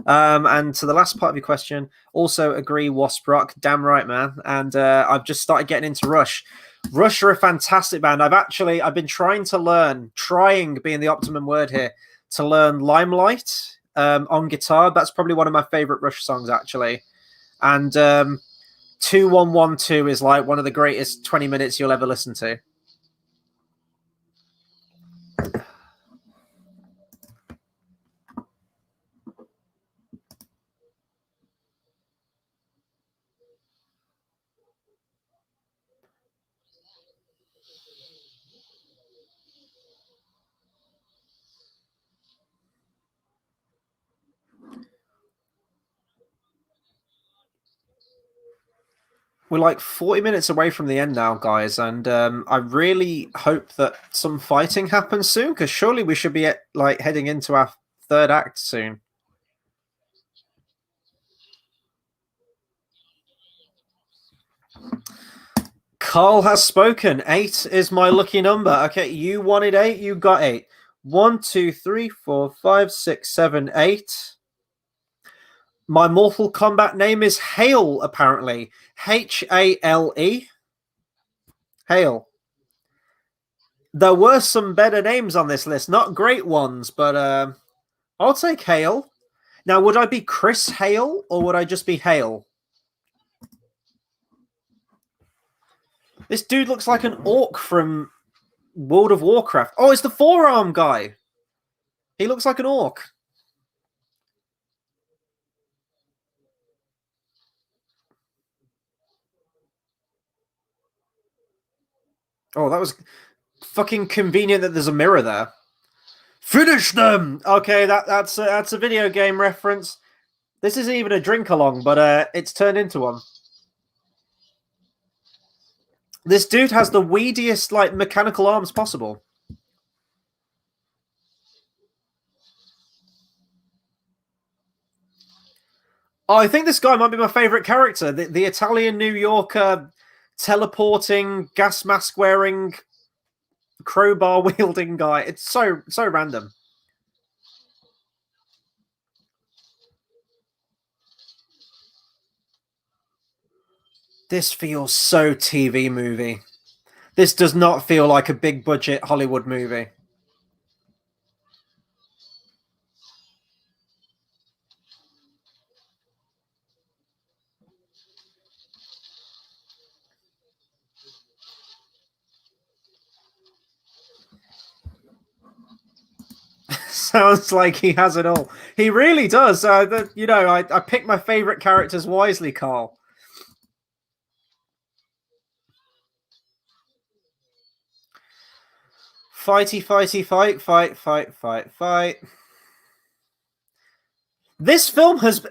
And to the last part of your question, also agree, Wasprock. Damn right, man. And I've just started getting into Rush. Rush are a fantastic band. I've been trying being the optimum word here, to learn Limelight on guitar. That's probably one of my favorite Rush songs, actually. And 2112 is like one of the greatest 20 minutes you'll ever listen to. We're like 40 minutes away from the end now, guys, and I really hope that some fighting happens soon, because surely we should be heading into our third act soon. Carl has spoken. 8 is my lucky number. Okay, you wanted 8, you got 8. 1, 2, 3, 4, 5, 6, 7, 8. My Mortal Kombat name is Hale, apparently. Hale. Hale. There were some better names on this list. Not great ones, but I'll take Hale. Now, would I be Chris Hale, or would I just be Hale? This dude looks like an orc from World of Warcraft. Oh, it's the forearm guy. He looks like an orc. Oh, that was fucking convenient that there's a mirror there. Finish them! Okay, that's a video game reference. This isn't even a drink along, but it's turned into one. This dude has the weediest, like, mechanical arms possible. Oh, I think this guy might be my favorite character. The Italian New Yorker, teleporting, gas mask wearing, crowbar wielding guy. It's so random. This feels so TV movie. This does not feel like a big budget Hollywood movie. Sounds like he has it all. He really does. I pick my favorite characters wisely, Carl. Fighty, fighty, fight, fight, fight, fight, fight. This film has...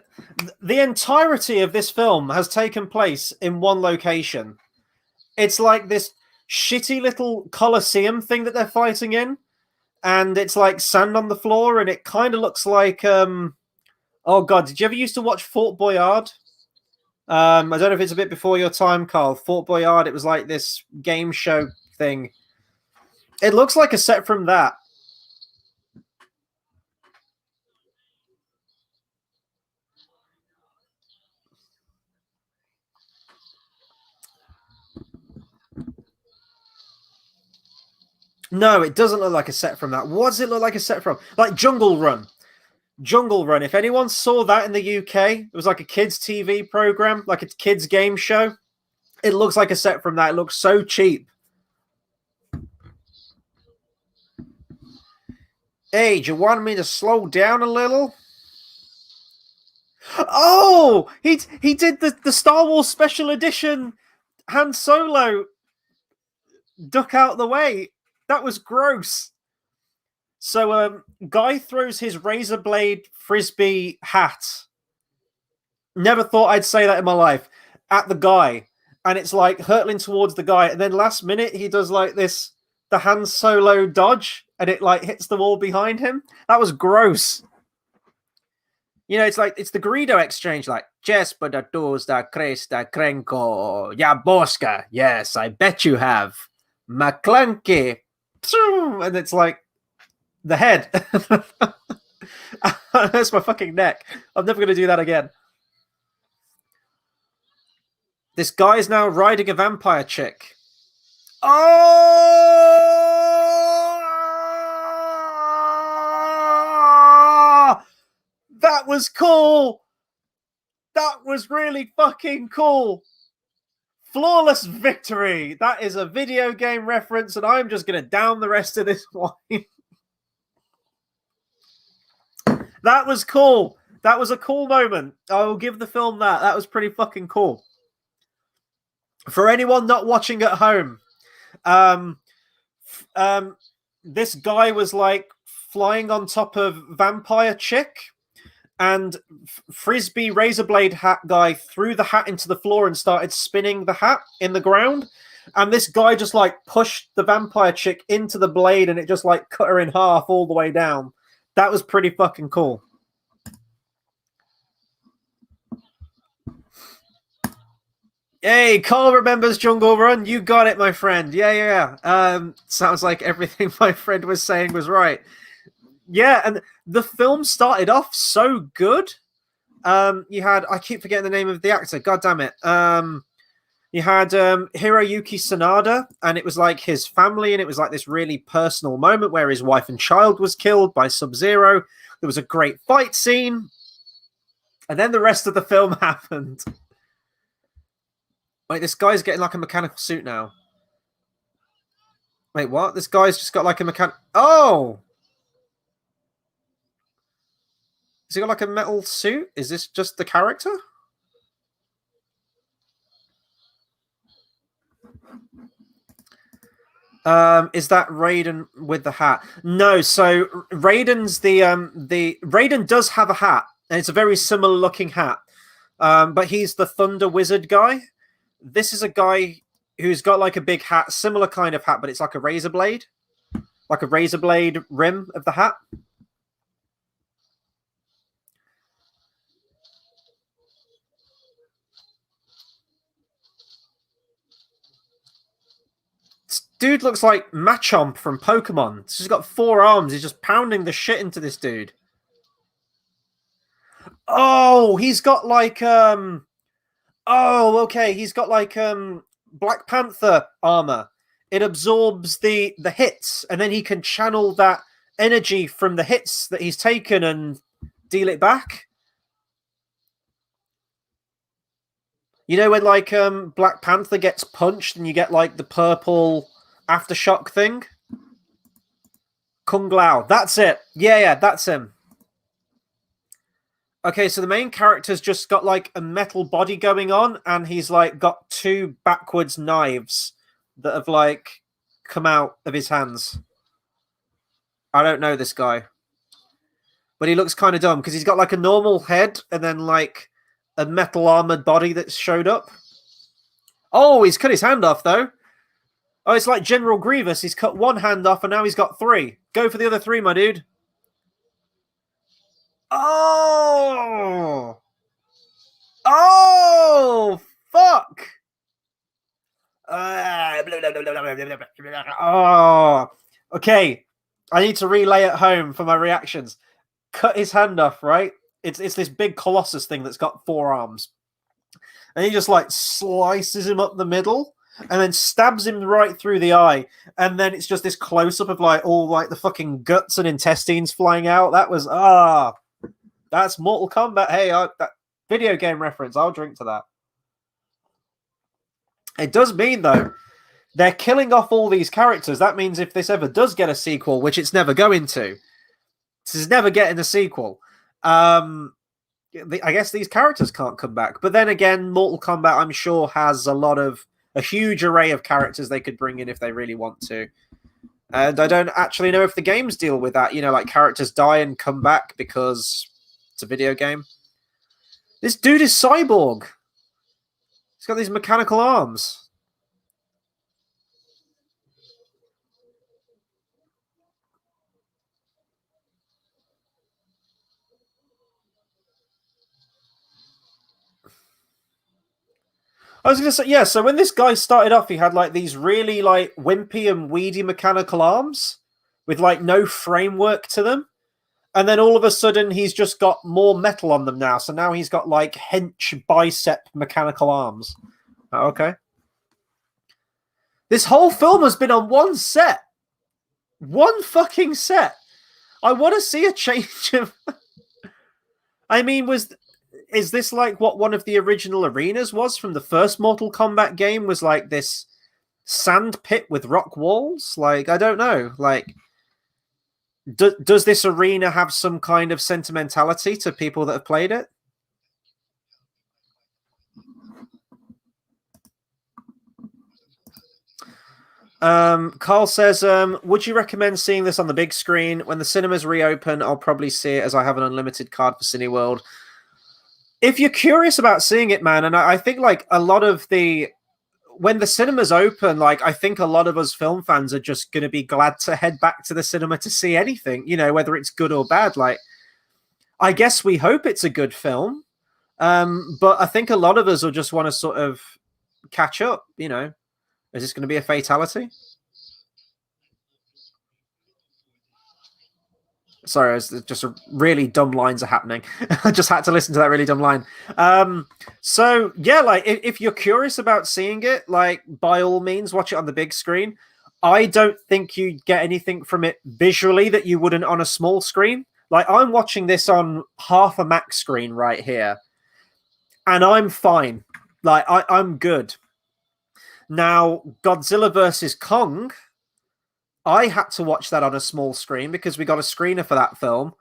The entirety of this film has taken place in one location. It's like this shitty little coliseum thing that they're fighting in. And it's like sand on the floor, and it kind of looks like... Oh, God, did you ever used to watch Fort Boyard? I don't know if it's a bit before your time, Carl. Fort Boyard, it was like this game show thing. It looks like a set from that. No, it doesn't look like a set from that. What does it look like a set from? Like Jungle Run. Jungle Run. If anyone saw that in the UK, it was like a kids' TV program, like a kids' game show. It looks like a set from that. It looks so cheap. Hey, do you want me to slow down a little? Oh, he did the Star Wars Special Edition Han Solo duck out the way. That was gross. So, Guy throws his razor blade frisbee hat. Never thought I'd say that in my life. At the guy. And it's like hurtling towards the guy. And then last minute, he does like this, the Han Solo dodge. And it like hits the wall behind him. That was gross. You know, it's like, it's the Greedo exchange. Like, Jesper da Tosta Cresta Krenko. Jaboska. Yes, I bet you have. McClunky. And it's like, the head. That's my fucking neck. I'm never going to do that again. This guy is now riding a vampire chick. Oh! That was cool. That was really fucking cool. Flawless victory. That is a video game reference, and I'm just going to down the rest of this wine. That was cool. That was a cool moment. I will give the film that. That was pretty fucking cool. For anyone not watching at home, this guy was like flying on top of vampire chick, and frisbee razor blade hat guy threw the hat into the floor and started spinning the hat in the ground. And this guy just like pushed the vampire chick into the blade, and it just like cut her in half all the way down. That was pretty fucking cool. Hey, Carl remembers Jungle Run. You got it, my friend. Yeah. Sounds like everything my friend was saying was right. Yeah, and the film started off so good. You had, I keep forgetting the name of the actor. God damn it. You had Hiroyuki Sanada, and it was like his family, and it was like this really personal moment where his wife and child was killed by Sub-Zero. There was a great fight scene, and then the rest of the film happened. Wait, this guy's getting like a mechanical suit now. Wait, what? This guy's just got like a mechanical... Oh! Has he got like a metal suit? Is this just the character? Is that Raiden with the hat? No, so Raiden's Raiden does have a hat, and it's a very similar looking hat. But he's the Thunder Wizard guy. This is a guy who's got like a big hat, similar kind of hat, but it's like a razor blade rim of the hat. This dude looks like Machamp from Pokemon. He's got 4 arms. He's just pounding the shit into this dude. Oh, he's got like oh, okay. He's got like Black Panther armor. It absorbs the hits, and then he can channel that energy from the hits that he's taken and deal it back. You know when like Black Panther gets punched and you get like the purple aftershock thing? Kung Lao. That's it. Yeah, that's him. Okay, so the main character's just got like a metal body going on, and he's like got 2 backwards knives that have like come out of his hands. I don't know this guy, but he looks kind of dumb because he's got like a normal head and then like a metal armored body that's showed up. Oh, he's cut his hand off though. Oh, it's like General Grievous. He's cut 1 hand off and now he's got 3. Go for the other 3, my dude. Oh! Oh! Fuck! Oh! Okay. I need to relay at home for my reactions. Cut his hand off, right? It's this big colossus thing that's got 4 arms. And he just like slices him up the middle and then stabs him right through the eye. And then it's just this close-up of like all like the fucking guts and intestines flying out. That was that's Mortal Kombat. Hey, that video game reference. I'll drink to that. It does mean, though, they're killing off all these characters. That means if this ever does get a sequel, which it's never going to, this is never getting a sequel. I guess these characters can't come back. But then again, Mortal Kombat, I'm sure, has a huge array of characters they could bring in if they really want to. And I don't actually know if the games deal with that. You know, like characters die and come back because it's a video game. This dude is cyborg. He's got these mechanical arms. I was going to say, yeah, so when this guy started off, he had like these really like wimpy and weedy mechanical arms with like no framework to them. And then all of a sudden, he's just got more metal on them now. So now he's got like hench bicep mechanical arms. Okay. This whole film has been on one set. One fucking set. I want to see a change of... I mean, is this like what one of the original arenas was from the first Mortal Kombat game? Was like this sand pit with rock walls? Like, I don't know. Like... Does this arena have some kind of sentimentality to people that have played it? Carl says, would you recommend seeing this on the big screen? When the cinemas reopen, I'll probably see it as I have an unlimited card for Cineworld. If you're curious about seeing it, man, and I think like a lot of when the cinemas open, like I think a lot of us film fans are just going to be glad to head back to the cinema to see anything, you know, whether it's good or bad. Like, I guess we hope it's a good film, but I think a lot of us will just want to sort of catch up. You know, is this going to be a fatality? Sorry, just really dumb lines are happening. I just had to listen to that really dumb line. So yeah, like if you're curious about seeing it, like by all means, watch it on the big screen. I don't think you'd get anything from it visually that you wouldn't on a small screen. Like I'm watching this on half a Max screen right here, and I'm fine. Like I'm good. Now, Godzilla versus Kong, I had to watch that on a small screen because we got a screener for that film.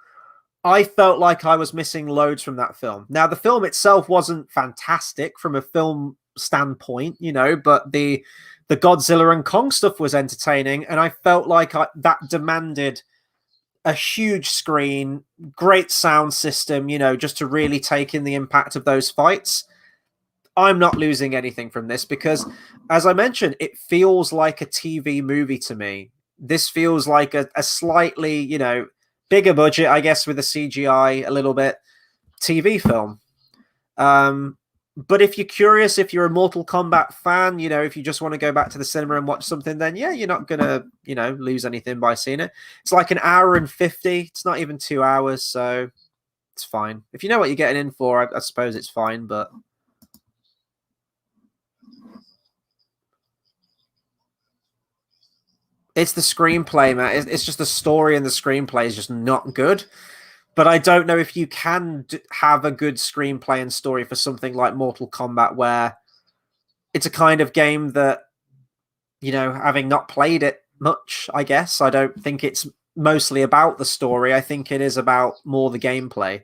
I felt like I was missing loads from that film. Now, the film itself wasn't fantastic from a film standpoint, you know, but the Godzilla and Kong stuff was entertaining, and I felt like that demanded a huge screen, great sound system, you know, just to really take in the impact of those fights. I'm not losing anything from this because as I mentioned, it feels like a TV movie to me. This feels like a slightly, bigger budget, I guess, with the CGI a little bit TV film. Um, but if you're curious, if you're a Mortal Kombat fan, if you just want to go back to the cinema and watch something, then yeah, you're not gonna, lose anything by seeing it. It's like an hour and 50. It's not even 2 hours, so it's fine. If you know what you're getting in for, I suppose it's fine. But it's the screenplay, man. It's just the story, and the screenplay is just not good. But I don't know if you can have a good screenplay and story for something like Mortal Kombat, where it's a kind of game that, having not played it much, I guess, I don't think it's mostly about the story. I think it is about more the gameplay.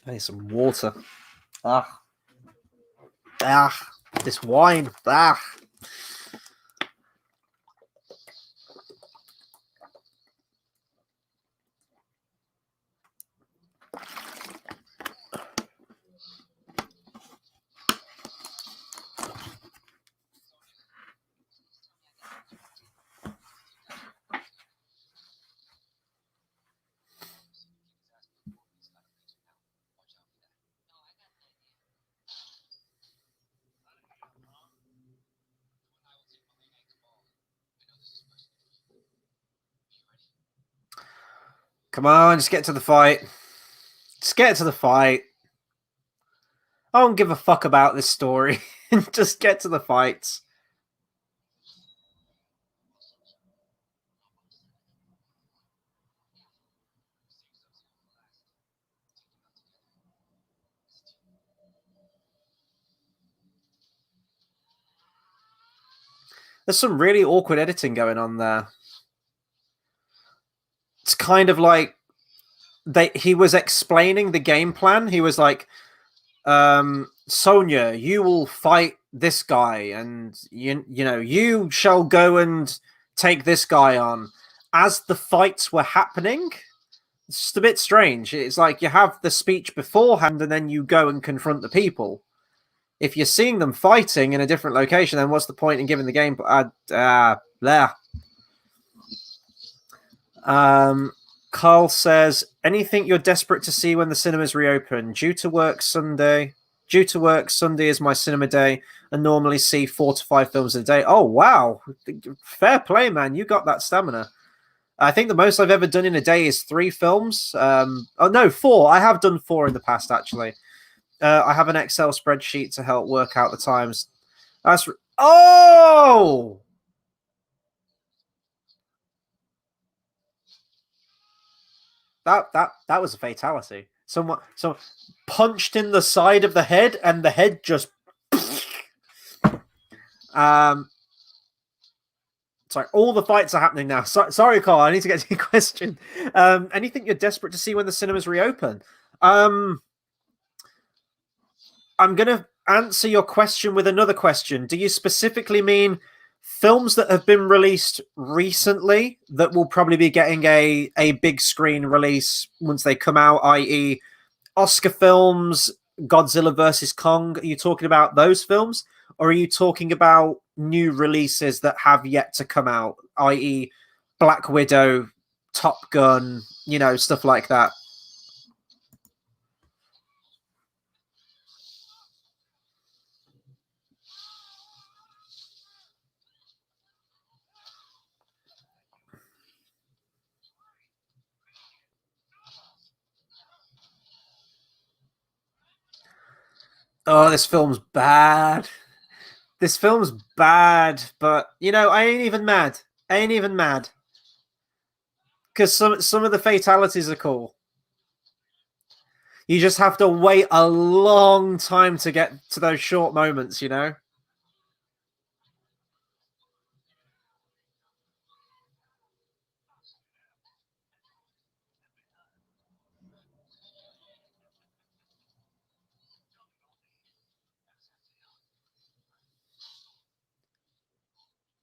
I need some water. Ah, ah, this wine. Ah. Come on, just get to the fight. Just get to the fight. I don't give a fuck about this story. Just get to the fights. There's some really awkward editing going on there. It's kind of like he was explaining the game plan. He was like, Sonya, you will fight this guy, and you shall go and take this guy on. As the fights were happening, it's just a bit strange. It's like you have the speech beforehand, and then you go and confront the people. If you're seeing them fighting in a different location, then what's the point in giving the game? There. Carl says, anything you're desperate to see when the cinemas reopen? Due to work, Sunday is my cinema day, and normally see 4 to 5 films a day. Oh, wow. Fair play, man. You got that stamina. I think the most I've ever done in a day is 3 films. Oh, no, 4. I have done 4 in the past, actually. I have an Excel spreadsheet to help work out the times. Oh! That was a fatality. Someone punched in the side of the head, and the head just. Sorry, all the fights are happening now. Sorry, Carl. I need to get to your question. Anything you're desperate to see when the cinemas reopen? I'm gonna answer your question with another question. Do you specifically mean films that have been released recently that will probably be getting a big screen release once they come out, i.e., Oscar films, Godzilla versus Kong? Are you talking about those films, or are you talking about new releases that have yet to come out, i.e., Black Widow, Top Gun, stuff like that? Oh, this film's bad. This film's bad, but I ain't even mad. I ain't even mad because some of the fatalities are cool. You just have to wait a long time to get to those short moments, you know?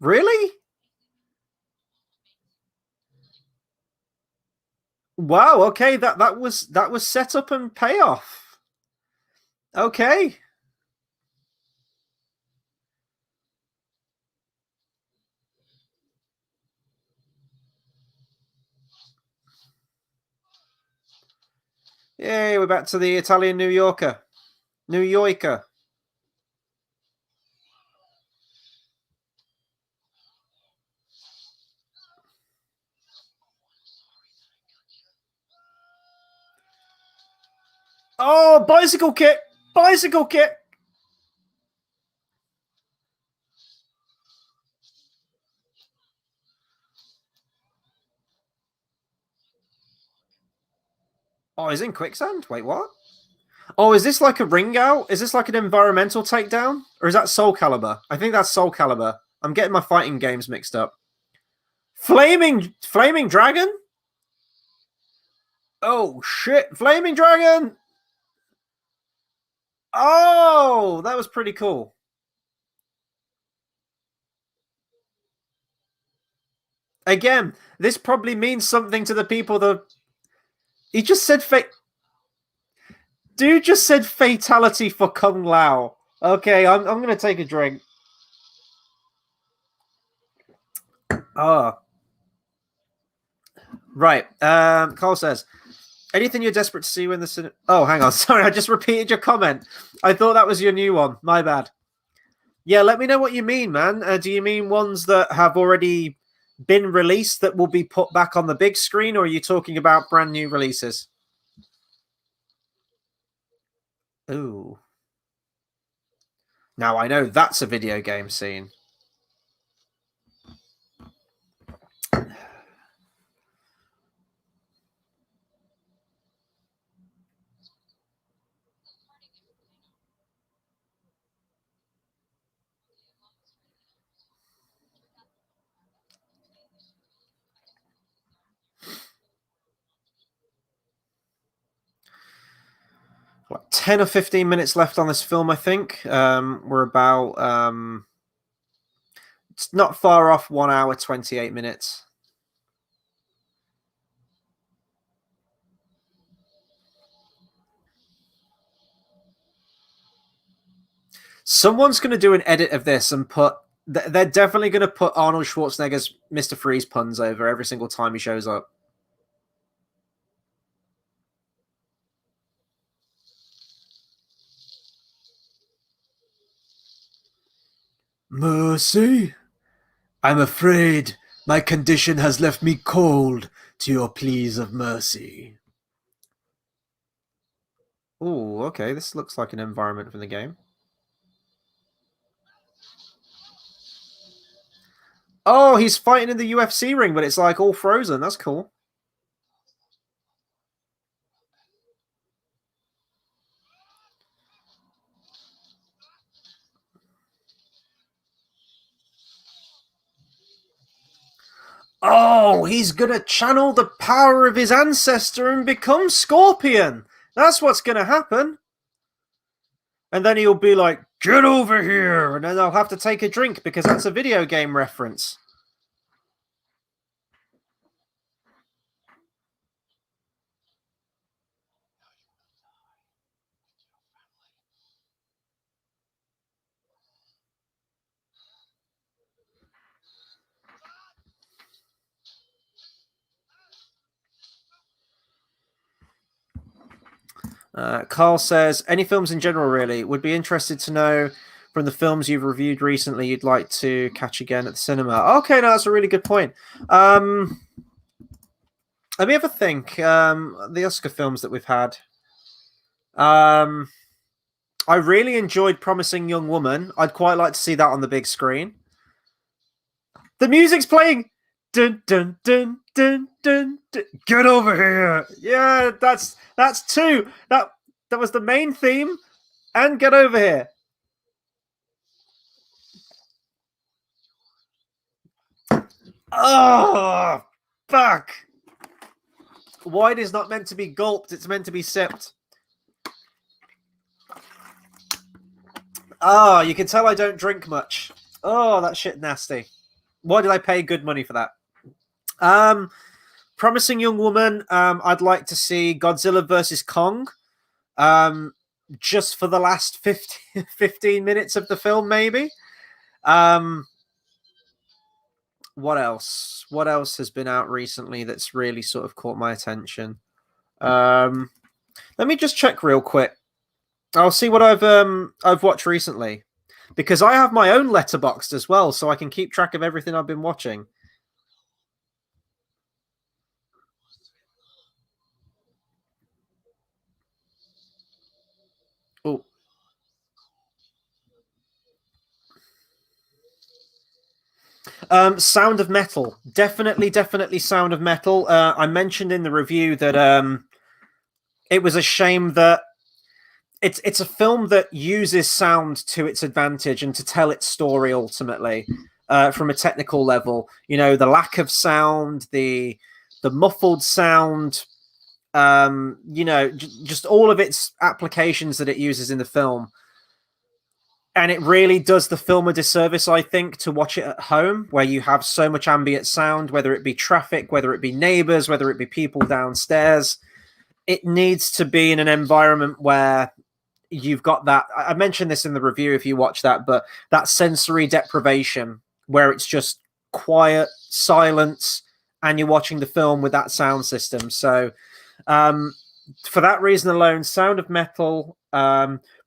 Really? Wow, okay, that was set up and payoff. Okay. Yay, we're back to the Italian New Yorker. New Yorker. Oh, bicycle kick! Bicycle kick! Oh, he's in quicksand? Wait, what? Oh, is this like a ring out? Is this like an environmental takedown? Or is that Soul Calibur? I think that's Soul Calibur. I'm getting my fighting games mixed up. Flaming Dragon? Oh shit, Flaming Dragon! Oh, that was pretty cool. Again, this probably means something to the people that he just said Dude just said fatality for Kung Lao. Okay, I'm gonna take a drink. Ah, right. Carl says, anything you're desperate to see when the oh, hang on, sorry, I just repeated your comment. I thought that was your new one. My bad. Yeah, let me know what you mean, man. Do you mean ones that have already been released that will be put back on the big screen, or are you talking about brand new releases? Ooh. Now I know that's a video game scene. 10 or 15 minutes left on this film, I think. We're about it's not far off 1 hour 28 minutes. Someone's going to do an edit of this and put they're definitely going to put Arnold Schwarzenegger's Mr. Freeze puns over every single time he shows up. Mercy? I'm afraid my condition has left me cold to your pleas of mercy. Oh, okay. This looks like an environment from the game. Oh, he's fighting in the UFC ring, but it's like all frozen. That's cool. Oh, he's gonna channel the power of his ancestor and become Scorpion. That's what's gonna happen. And then he'll be like, get over here. And then I'll have to take a drink because that's a video game reference. Carl says, any films in general, really? Would be interested to know from the films you've reviewed recently you'd like to catch again at the cinema. Okay, no, that's a really good point. Let me have a think. The Oscar films that we've had. I really enjoyed Promising Young Woman. I'd quite like to see that on the big screen. The music's playing. Dun, dun, dun, dun, dun, dun. Get over here. Yeah, that's two. That was the main theme, and get over here. Oh, fuck. Wine is not meant to be gulped, it's meant to be sipped. Oh, you can tell I don't drink much. Oh, that shit nasty. Why did I pay good money for that? Um, Promising Young Woman. I'd like to see Godzilla versus Kong. Um, just for the last 15 minutes of the film, maybe. Um, what else? What else has been out recently that's really sort of caught my attention? Let me just check real quick. I'll see what I've watched recently, because I have my own letterboxd as well, so I can keep track of everything I've been watching. Oh, Sound of Metal, definitely Sound of Metal. I mentioned in the review that it was a shame that it's a film that uses sound to its advantage and to tell its story ultimately, from a technical level. You know, the lack of sound, the muffled sound, you know, just all of its applications that it uses in the film. And it really does the film a disservice, I think, to watch it at home, where you have so much ambient sound, whether it be traffic, whether it be neighbors, whether it be people downstairs. It needs to be in an environment where you've got that. I mentioned this in the review if you watch that, but that sensory deprivation where it's just quiet, silence, and you're watching the film with that sound system. So, for that reason alone, Sound of Metal,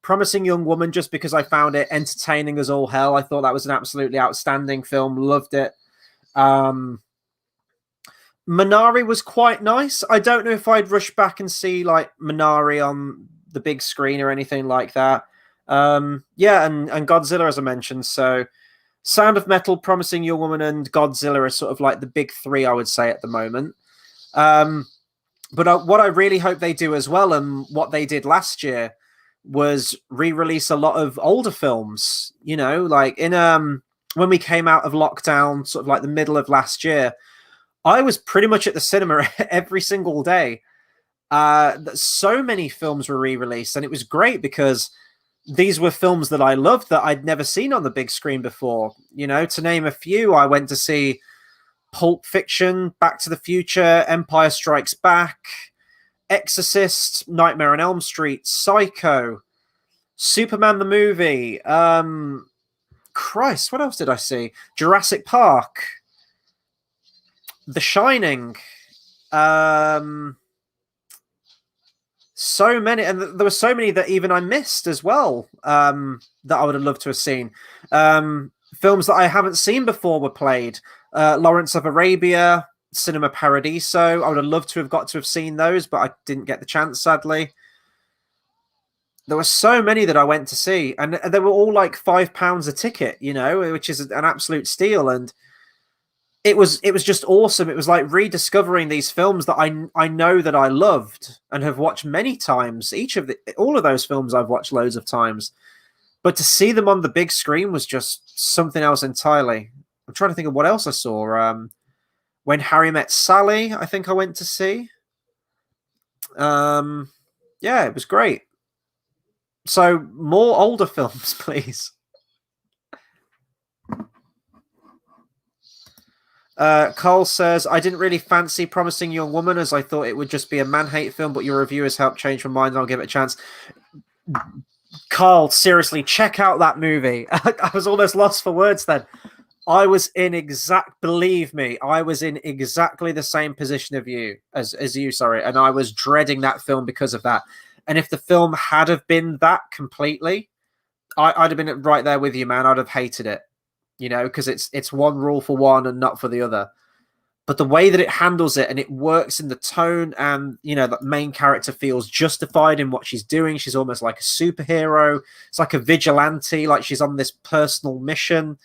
Promising Young Woman, just because I found it entertaining as all hell. I thought that was an absolutely outstanding film. Loved it. Minari was quite nice. I don't know if I'd rush back and see like Minari on the big screen or anything like that. Yeah, and Godzilla, as I mentioned. So Sound of Metal, Promising Young Woman, and Godzilla are sort of like the big three, I would say, at the moment. But what I really hope they do as well, and what they did last year, was re-release a lot of older films. You know, like in when we came out of lockdown, sort of like the middle of last year, I was pretty much at the cinema every single day. So many films were re-released, and it was great because these were films that I loved that I'd never seen on the big screen before. You know, to name a few, I went to see Pulp Fiction, Back to the Future, Empire Strikes Back, Exorcist, Nightmare on Elm Street, Psycho, Superman the movie. Christ, what else did I see? Jurassic Park, The Shining. So many, and there were so many that even I missed as well, that I would have loved to have seen. Films that I haven't seen before were played. Lawrence of Arabia, Cinema Paradiso. I would have loved to have got to have seen those, but I didn't get the chance, sadly. There were so many that I went to see, and they were all like £5 a ticket, you know, which is an absolute steal. And it was just awesome. It was like rediscovering these films that I know that I loved and have watched many times. All of those films I've watched loads of times, but to see them on the big screen was just something else entirely. I'm trying to think of what else I saw. When Harry Met Sally, I think I went to see. Yeah, it was great. So more older films, please. Carl says, I didn't really fancy Promising Young Woman as I thought it would just be a man-hate film, but your review has helped change my mind. I'll give it a chance. Carl, seriously, check out that movie. I was almost lost for words then. Believe me, I was in exactly the same position of you as you, sorry, and I was dreading that film because of that. And if the film had have been that completely, I'd have been right there with you, man. I'd have hated it, you know, because it's one rule for one and not for the other. But the way that it handles it, and it works in the tone, and you know, that main character feels justified in what she's doing. She's almost like a superhero. It's like a vigilante, like she's on this personal mission.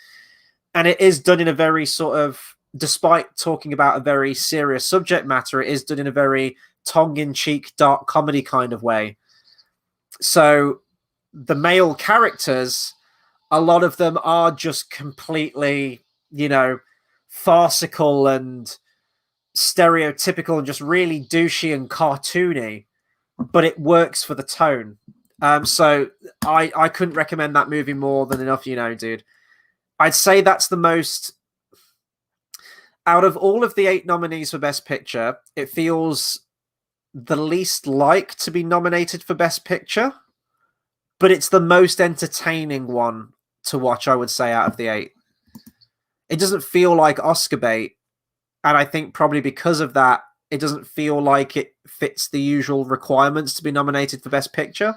And it is done in a very sort of despite talking about a very serious subject matter, it is done in a very tongue-in-cheek, dark comedy kind of way. So the male characters, a lot of them are just completely, farcical and stereotypical and just really douchey and cartoony, but it works for the tone. So I couldn't recommend that movie more than enough, dude. I'd say that's the most, out of all of the 8 nominees for Best Picture, it feels the least like to be nominated for Best Picture, but it's the most entertaining one to watch, I would say, out of the 8. It doesn't feel like Oscar bait, and I think probably because of that, it doesn't feel like it fits the usual requirements to be nominated for Best Picture.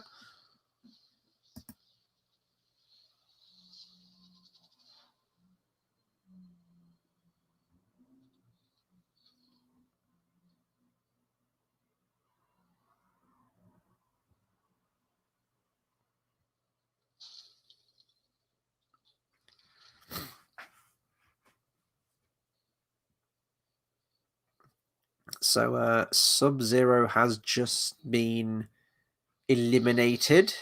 So Sub-Zero has just been eliminated.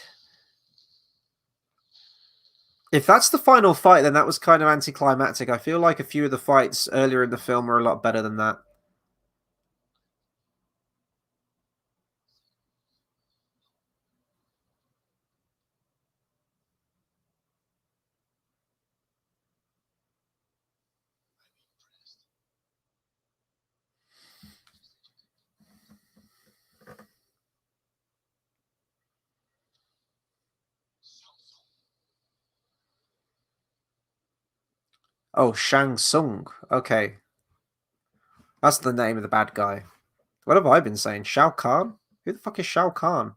If that's the final fight, then that was kind of anticlimactic. I feel like a few of the fights earlier in the film were a lot better than that. Oh, Shang Tsung. Okay. That's the name of the bad guy. What have I been saying? Shao Kahn? Who the fuck is Shao Kahn?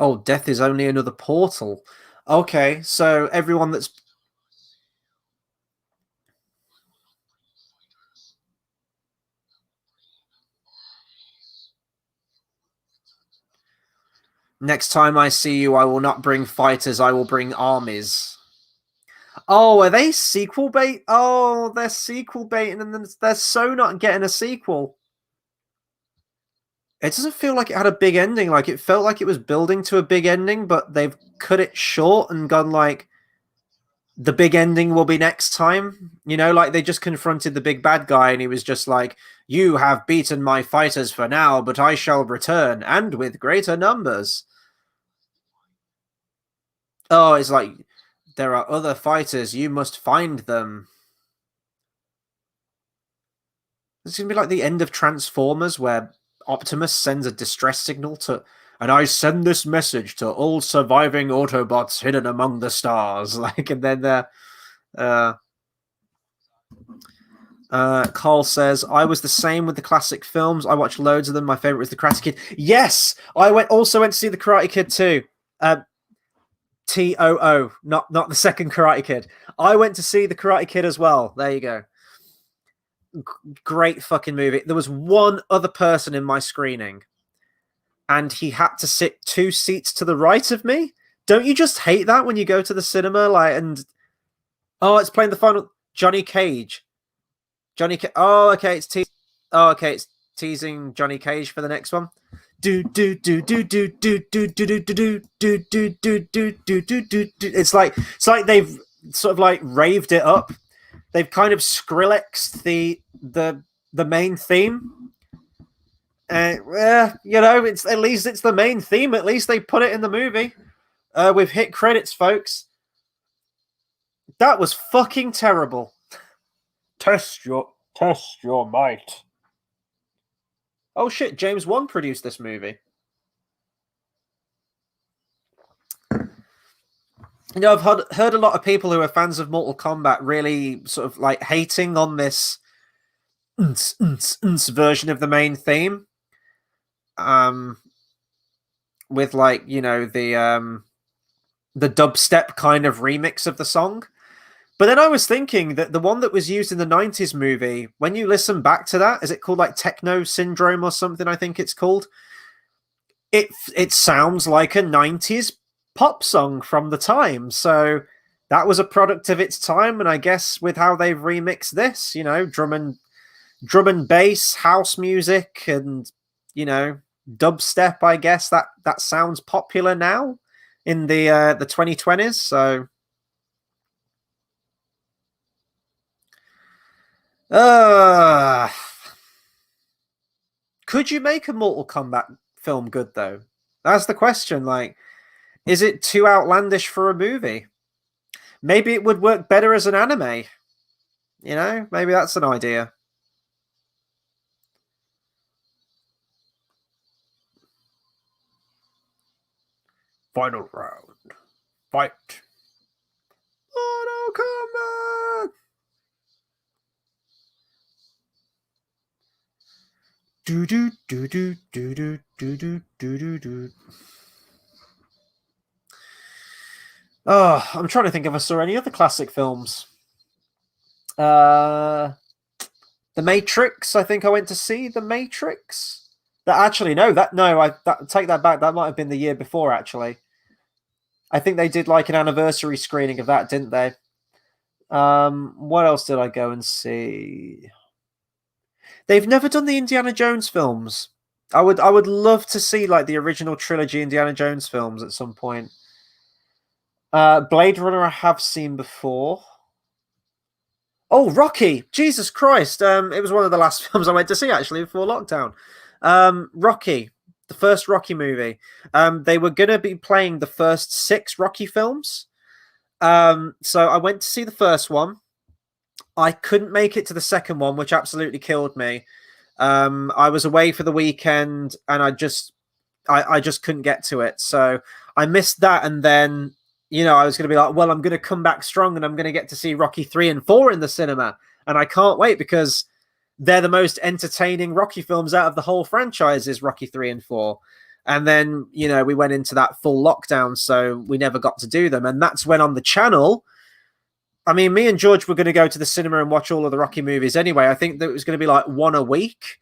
Oh, death is only another portal. Okay, so everyone that's next time I see you, I will not bring fighters, I will bring armies. Oh, are they sequel bait? Oh, they're sequel baiting, and then they're so not getting a sequel. It doesn't feel like it had a big ending. Like, it felt like it was building to a big ending, but they've cut it short and gone like, the big ending will be next time. Like they just confronted the big bad guy and he was just like, you have beaten my fighters for now, but I shall return, and with greater numbers. Oh, it's like, there are other fighters, you must find them. It's going to be like the end of Transformers where Optimus sends a distress signal to, and I send this message to all surviving Autobots hidden among the stars. Like, and then Carl says, I was the same with the classic films. I watched loads of them. My favorite was The Karate Kid. Yes! I also went to see The Karate Kid too. TOO, not the second Karate Kid. I went to see The Karate Kid as well. There you go. Great fucking movie. There was one other person in my screening, and he had to sit 2 seats to the right of me. Don't you just hate that when you go to the cinema? It's playing the final Johnny Cage. Oh, okay, it's teasing Johnny Cage for the next one. It's like they've sort of like raved it up. They've kind of Skrillexed the main theme. It's at least it's the main theme. At least they put it in the movie. We've hit credits, folks. That was fucking terrible. Test your might. Oh shit, James Wan produced this movie. I've heard a lot of people who are fans of Mortal Kombat really sort of like hating on this version of the main theme. Um, with like, the dubstep kind of remix of the song. But then I was thinking that the one that was used in the 90s movie, when you listen back to that, is it called like Techno Syndrome or something? I think it's called. It sounds like a 90s pop song from the time. So that was a product of its time, and I guess with how they've remixed this, drum and bass, house music, and dubstep, I guess that sounds popular now in the 2020s. So uh could you make a Mortal Kombat film good though? That's the question. Like, is it too outlandish for a movie? Maybe it would work better as an anime. Maybe that's an idea. Final round. Fight. Mortal Kombat. Do do do do do do do do do do. Oh, I'm trying to think if I saw any other classic films. Uh, The Matrix. I think I went to see The Matrix. That actually no, that no, take that back. That might have been the year before. Actually, I think they did like an anniversary screening of that, didn't they? What else did I go and see? They've never done the Indiana Jones films. I would love to see like the original trilogy Indiana Jones films at some point. Blade Runner I have seen before. Oh, Rocky! Jesus Christ! It was one of the last films I went to see actually before lockdown. Rocky, the first Rocky movie. They were gonna be playing the first 6 Rocky films. So I went to see the first one. I couldn't make it to the second one, which absolutely killed me. I was away for the weekend, and I just couldn't get to it. So I missed that, and then I was going to be like, well, I'm going to come back strong, and I'm going to get to see Rocky 3 and 4 in the cinema, and I can't wait because they're the most entertaining Rocky films out of the whole franchise. Is Rocky 3 and 4. And then, we went into that full lockdown, so we never got to do them. And that's when on the channel, I mean, me and George were going to go to the cinema and watch all of the Rocky movies anyway. I think that it was going to be like one a week.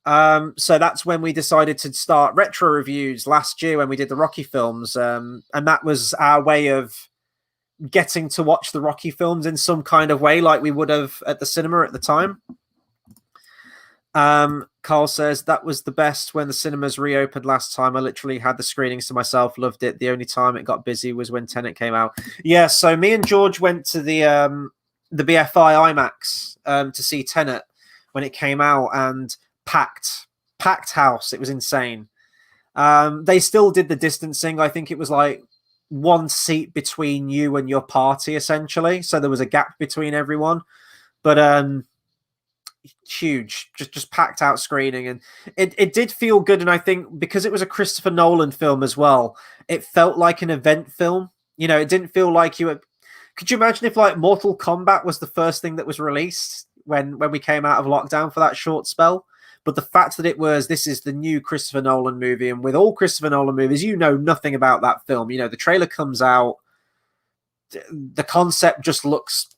So that's when we decided to start retro reviews last year when we did the Rocky films. And that was our way of getting to watch the Rocky films in some kind of way, like we would have at the cinema at the time. Carl says that was the best when the cinemas reopened last time. I literally had the screenings to myself, loved it. The only time it got busy was when Tenet came out. Yeah, so me and George went to the BFI IMAX to see Tenet when it came out, and packed house. It was insane. They still did the distancing. I think it was like one seat between you and your party, essentially. So there was a gap between everyone. But huge, just packed out screening, and it did feel good. And I think because it was a Christopher Nolan film as well, it felt like an event film. It didn't feel like you were. Could you imagine if like Mortal Kombat was the first thing that was released when we came out of lockdown for that short spell? But the fact that this is the new Christopher Nolan movie, and with all Christopher Nolan movies, nothing about that film. The trailer comes out, the concept just looks,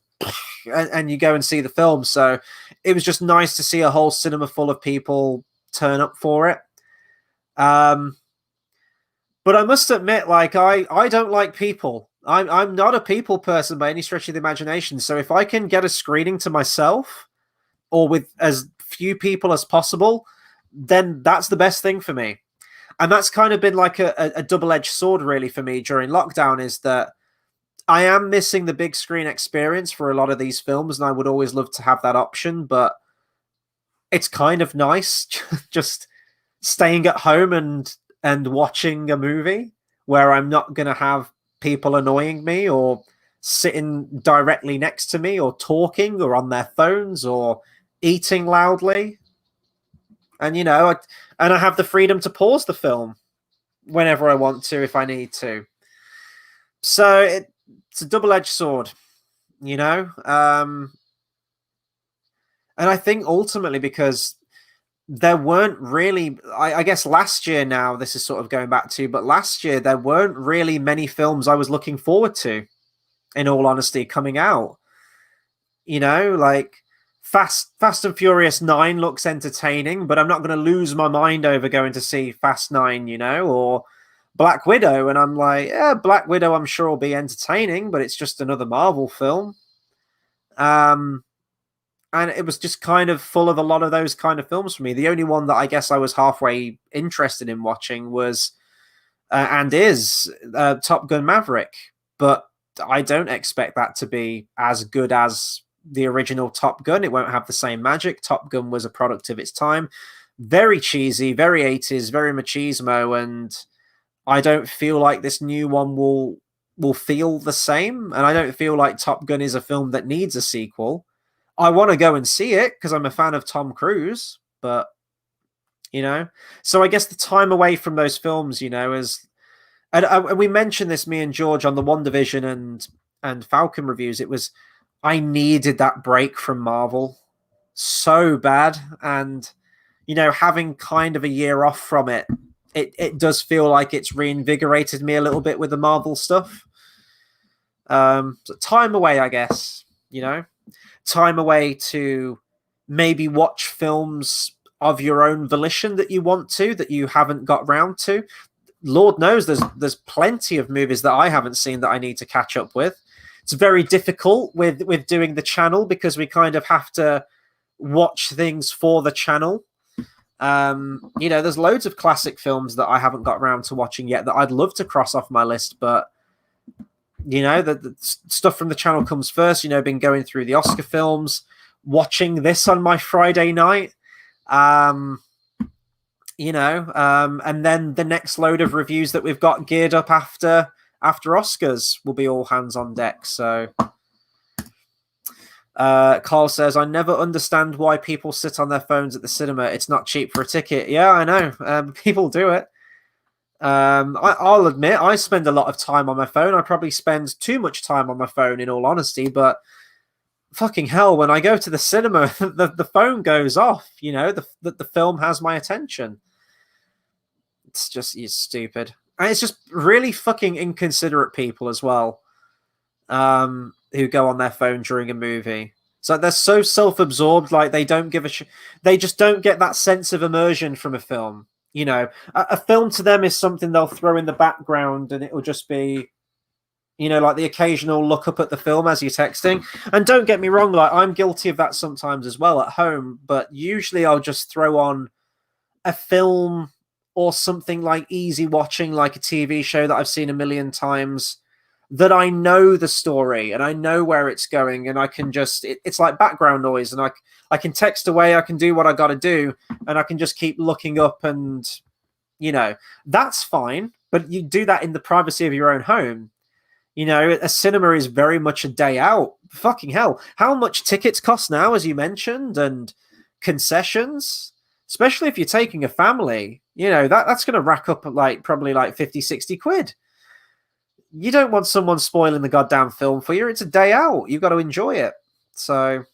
and you go and see the film. So it was just nice to see a whole cinema full of people turn up for it. But I must admit, like I don't like people. I'm not a people person by any stretch of the imagination. So if I can get a screening to myself, or with as few people as possible, then that's the best thing for me. And that's kind of been like a double-edged sword really for me during lockdown, is that I am missing the big screen experience for a lot of these films, and I would always love to have that option, but it's kind of nice just staying at home and watching a movie where I'm not going to have people annoying me or sitting directly next to me or talking or on their phones or eating loudly. And I have the freedom to pause the film whenever I want to if I need to. So it's a double-edged sword, you know. And I think ultimately because there weren't really, I guess last year, now this is sort of going back to, but last year there weren't really many films I was looking forward to, in all honesty, coming out. You know, like Fast and Furious 9 looks entertaining, but I'm not going to lose my mind over going to see Fast 9, you know, or Black Widow. And I'm like, yeah, Black Widow, I'm sure will be entertaining, but it's just another Marvel film. And it was just kind of full of a lot of those kind of films for me. The only one that I guess I was halfway interested in watching was and is Top Gun Maverick, but I don't expect that to be as good as the original Top Gun. It won't have the same magic. Top Gun was a product of its time, very cheesy, very 80s, very machismo, and I don't feel like this new one will feel the same. And I don't feel like Top Gun is a film that needs a sequel. I want to go and see it because I'm a fan of Tom Cruise, but you know, so I guess the time away from those films, you know, is, and we mentioned this, me and George, on the WandaVision and Falcon reviews. It was, I needed that break from Marvel so bad, and you know, having kind of a year off from it, it does feel like it's reinvigorated me a little bit with the Marvel stuff. So time away, I guess, you know, time away to maybe watch films of your own volition that you want to, that you haven't got round to. Lord knows there's plenty of movies that I haven't seen that I need to catch up with. It's very difficult with doing the channel because we kind of have to watch things for the channel. You know, there's loads of classic films that I haven't got around to watching yet that I'd love to cross off my list, but you know, the stuff from the channel comes first. You know, been going through the Oscar films, watching this on my Friday night. You know, and then the next load of reviews that we've got geared up after Oscars will be all hands on deck. So Carl says, I never understand why people sit on their phones at the cinema. It's not cheap for a ticket. Yeah, I know. People do it. I'll admit I spend a lot of time on my phone. I probably spend too much time on my phone, in all honesty, but fucking hell, when I go to the cinema, the phone goes off. You know, the film has my attention. It's stupid. And it's just really fucking inconsiderate people as well, who go on their phone during a movie. So they're so self-absorbed, like they don't give a shit. They just don't get that sense of immersion from a film. You know, a film to them is something they'll throw in the background, and it will just be, you know, like the occasional look up at the film as you're texting. And don't get me wrong, like I'm guilty of that sometimes as well at home, but usually I'll just throw on a film or something like easy watching, like a TV show that I've seen a million times, that I know the story and I know where it's going, and I can just, it's like background noise, and I can text away, I can do what I got to do, and I can just keep looking up, and you know, that's fine. But you do that in the privacy of your own home. You know, a cinema is very much a day out. Fucking hell, how much tickets cost now, as you mentioned, and concessions, especially if you're taking a family. You know, that's going to rack up like probably like 50-60 quid. You don't want someone spoiling the goddamn film for you. It's a day out. You've got to enjoy it. So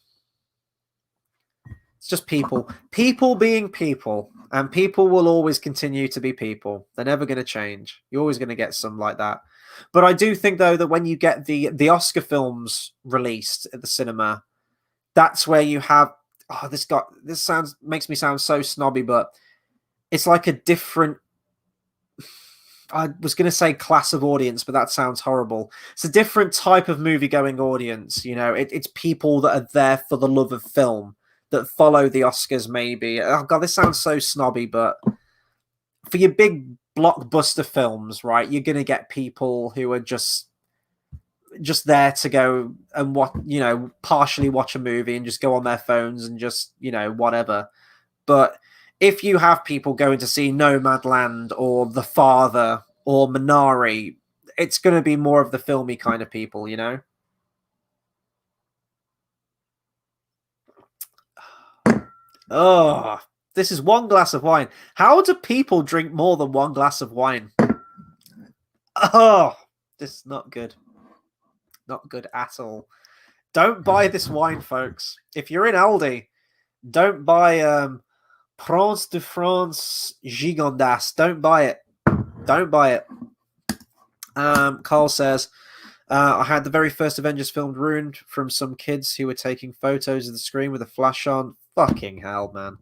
it's just people being people, and people will always continue to be people. They're never going to change. You're always going to get some like that. But I do think, though, that when you get the Oscar films released at the cinema, that's where you have, makes me sound so snobby, but it's like a different, I was going to say class of audience, but that sounds horrible. It's a different type of movie-going audience. You know, it's people that are there for the love of film, that follow the Oscars, maybe. Oh, God, this sounds so snobby, but for your big blockbuster films, right, you're going to get people who are just there to go and partially watch a movie and just go on their phones and just, whatever. But if you have people going to see Nomadland or The Father or Minari, it's going to be more of the filmy kind of people, you know? Oh, this is one glass of wine. How do people drink more than one glass of wine? Oh, this is not good. Not good at all. Don't buy this wine, folks. If you're in Aldi, don't buy Prince de France Gigondas. Don't buy it. Don't buy it. Carl says, I had the very first Avengers film ruined from some kids who were taking photos of the screen with a flash on. Fucking hell, man.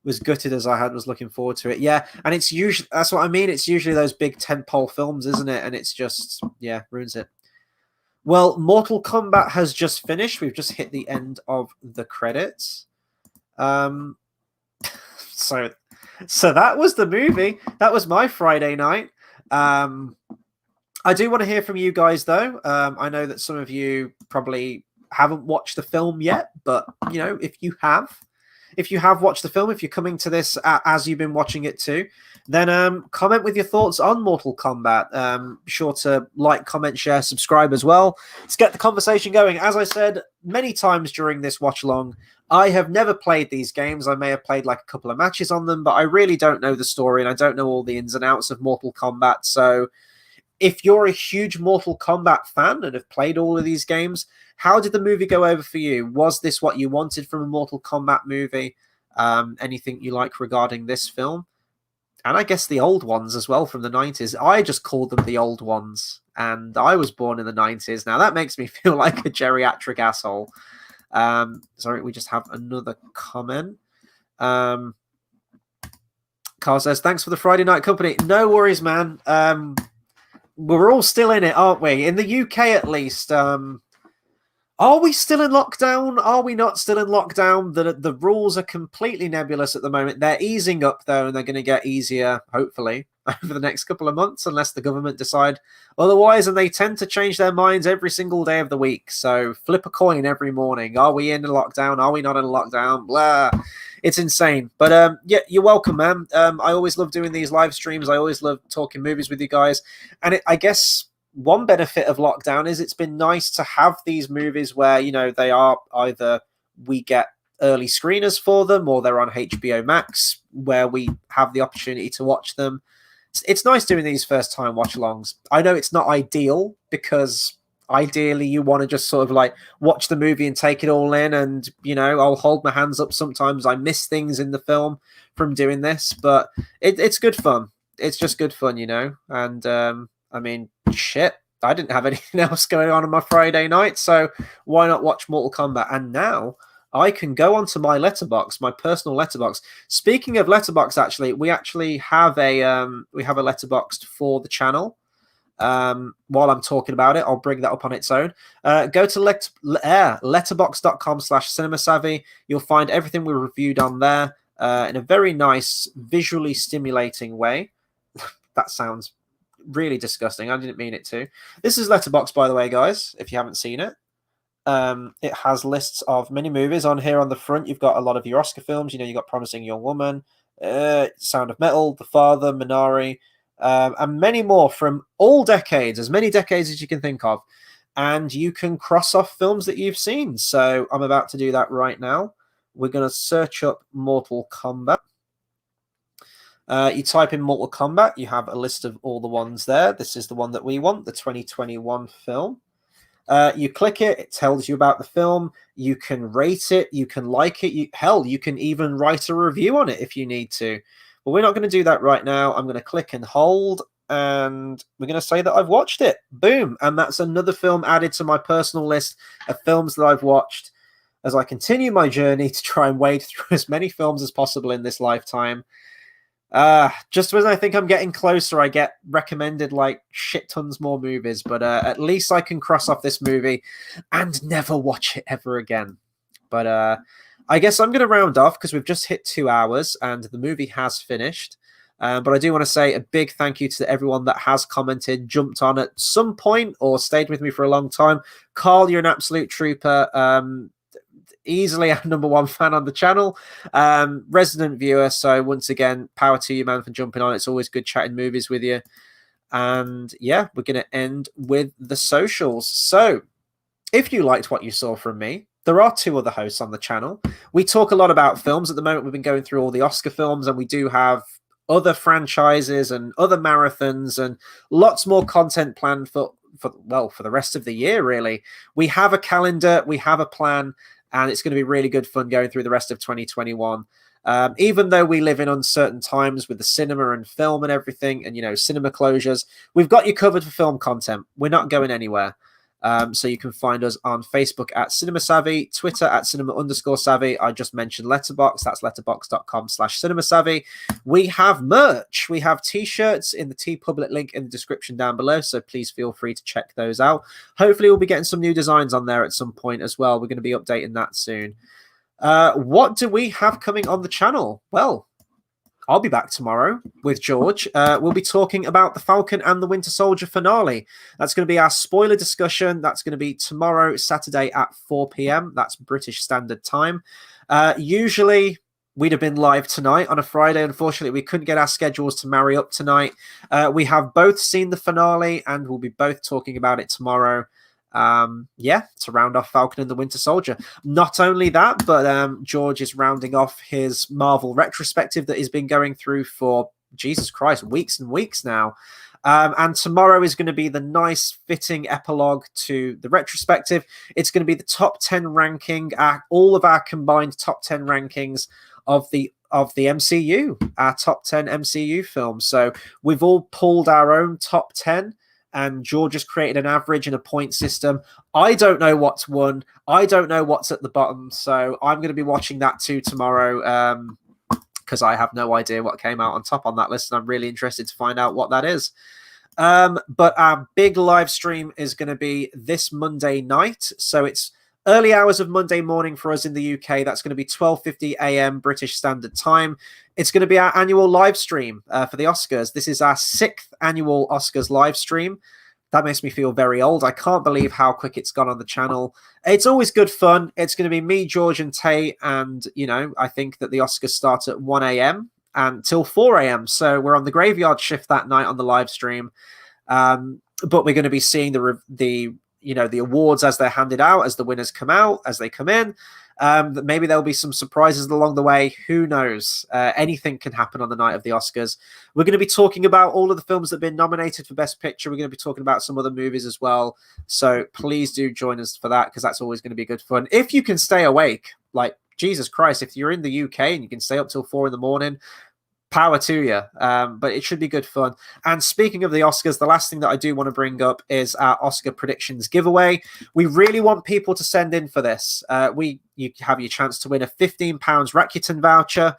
Was gutted as I was looking forward to it. Yeah, and it's usually, that's what I mean. It's usually those big tentpole films, isn't it? And it's just, yeah, ruins it. Well, Mortal Kombat has just finished. We've just hit the end of the credits. So that was the movie. That was my Friday night. I do want to hear from you guys, though. I know that some of you probably haven't watched the film yet, but, you know, if you have watched the film, if you're coming to this as you've been watching it too, then comment with your thoughts on Mortal Kombat. Be sure to like, comment, share, subscribe as well. Let's get the conversation going. As I said many times during this watch along, I have never played these games. I may have played like a couple of matches on them, but I really don't know the story and I don't know all the ins and outs of Mortal Kombat. So if you're a huge Mortal Kombat fan and have played all of these games, how did the movie go over for you? Was this what you wanted from a Mortal Kombat movie? Anything you like regarding this film? And I guess the old ones as well from the 90s. I just called them the old ones. And I was born in the 90s. Now that makes me feel like a geriatric asshole. Sorry, we just have another comment. Carl says, thanks for the Friday night company. No worries, man. We're all still in it, aren't we? In the UK, at least. Are we still in lockdown? Are we not still in lockdown? The rules are completely nebulous at the moment. They're easing up, though, and they're going to get easier, hopefully, over the next couple of months, unless the government decide otherwise. And they tend to change their minds every single day of the week. So flip a coin every morning. Are we in a lockdown? Are we not in a lockdown? Blah. It's insane. But yeah, you're welcome, man. I always love doing these live streams. I always love talking movies with you guys. And I guess one benefit of lockdown is it's been nice to have these movies where, you know, they are either we get early screeners for them or they're on HBO Max where we have the opportunity to watch them. It's nice doing these first time watch alongs. I know it's not ideal because ideally you want to just sort of like watch the movie and take it all in, and, you know, I'll hold my hands up. Sometimes I miss things in the film from doing this, but it's good fun. It's just good fun, you know. And I mean, shit, I didn't have anything else going on my Friday night, so why not watch Mortal Kombat? And now I can go onto my letterbox, my personal letterbox. Speaking of letterbox, actually, we have a letterbox for the channel. While I'm talking about it, I'll bring that up on its own. Go to letterbox.com/cinemasavvy. You'll find everything we reviewed on there in a very nice, visually stimulating way. That sounds really disgusting. I didn't mean it to. This is Letterboxd, by the way, guys, if you haven't seen it. It has lists of many movies on here. On the front, you've got a lot of your Oscar films. You know, you've got Promising Young Woman, Sound of Metal, The Father, Minari, and many more from all decades, as many decades as you can think of. And you can cross off films that you've seen. So I'm about to do that right now. We're going to search up Mortal Kombat. You type in Mortal Kombat, you have a list of all the ones there. This is the one that we want, the 2021 film. You click it, it tells you about the film. You can rate it, you can like it. Hell, you can even write a review on it if you need to. But we're not going to do that right now. I'm going to click and hold, and we're going to say that I've watched it. Boom. And that's another film added to my personal list of films that I've watched as I continue my journey to try and wade through as many films as possible in this lifetime. Just when I think I'm getting closer, I get recommended like shit tons more movies, but at least I can cross off this movie and never watch it ever again. But I guess I'm going to round off because we've just hit 2 hours and the movie has finished. But I do want to say a big thank you to everyone that has commented, jumped on at some point, or stayed with me for a long time. Carl, you're an absolute trooper. Easily our #1 fan on the channel, resident viewer. So once again, power to you, man, for jumping on. It's always good chatting movies with you. And yeah, we're going to end with the socials. So if you liked what you saw from me, there are 2 other hosts on the channel. We talk a lot about films at the moment. We've been going through all the Oscar films, and we do have other franchises and other marathons and lots more content planned for for the rest of the year, really. We have a calendar, we have a plan, and it's going to be really good fun going through the rest of 2021. Even though we live in uncertain times with the cinema and film and everything, and, you know, cinema closures, we've got you covered for film content. We're not going anywhere. So you can find us on Facebook at Cinema Savvy, Twitter at cinema_savvy. I just mentioned Letterboxd. That's letterboxd.com/cinemasavvy. We have merch. We have t-shirts in the TeePublic link in the description down below. So please feel free to check those out. Hopefully we'll be getting some new designs on there at some point as well. We're going to be updating that soon. What do we have coming on the channel? Well, I'll be back tomorrow with George. We'll be talking about the Falcon and the Winter Soldier finale. That's going to be our spoiler discussion. That's going to be tomorrow, Saturday at 4 p.m. That's British Standard Time. Usually, we'd have been live tonight on a Friday. Unfortunately, we couldn't get our schedules to marry up tonight. We have both seen the finale, and we'll be both talking about it tomorrow. To round off Falcon and the Winter Soldier. Not only that, but George is rounding off his Marvel retrospective that he's been going through for, Jesus Christ, weeks and weeks now. And tomorrow is going to be the nice fitting epilogue to the retrospective. It's going to be the top 10 ranking, all of our combined top 10 rankings of the MCU, our top 10 MCU films. So we've all pulled our own top 10. And George has created an average and a point system. I don't know what's won. I don't know what's at the bottom. So I'm going to be watching that too tomorrow because I have no idea what came out on top on that list. And I'm really interested to find out what that is. But our big live stream is going to be this Monday night. So it's early hours of Monday morning for us in the UK. That's going to be 12:50 a.m. British Standard Time. It's going to be our annual live stream for the Oscars. This is our 6th annual Oscars live stream. That makes me feel very old. I can't believe how quick it's gone on the channel. It's always good fun. It's going to be me, George, and Tay. And, you know, I think that the Oscars start at 1 a.m. until 4 a.m. So we're on the graveyard shift that night on the live stream. But we're going to be seeing the awards as they're handed out, as the winners come out, as they come in. Maybe there'll be some surprises along the way. Who knows? Anything can happen on the night of the Oscars. We're going to be talking about all of the films that have been nominated for Best Picture. We're going to be talking about some other movies as well. So please do join us for that, because that's always going to be good fun. If you can stay awake, like, Jesus Christ, if you're in the UK and you can stay up till 4 in the morning, power to you. But it should be good fun. And speaking of the Oscars, the last thing that I do want to bring up is our Oscar predictions giveaway. We really want people to send in for this. You have your chance to win a £15 Rakuten voucher.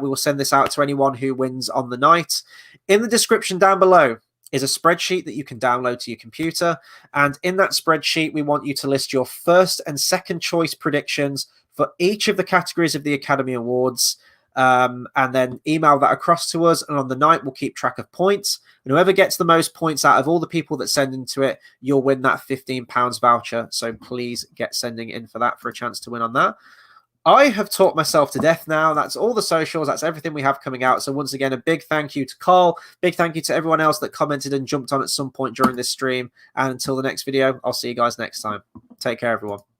We will send this out to anyone who wins on the night. In the description down below is a spreadsheet that you can download to your computer. And in that spreadsheet, we want you to list your first and second choice predictions for each of the categories of the Academy Awards. And then email that across to us, and on the night we'll keep track of points, and whoever gets the most points out of all the people that send into it, you'll win that £15 voucher. So please get sending in for that, for a chance to win on that. I have talked myself to death now. That's all the socials. That's everything we have coming out. So once again, a big thank you to Carl. Big thank you to everyone else that commented and jumped on at some point during this stream. And until the next video, I'll see you guys next time. Take care, everyone.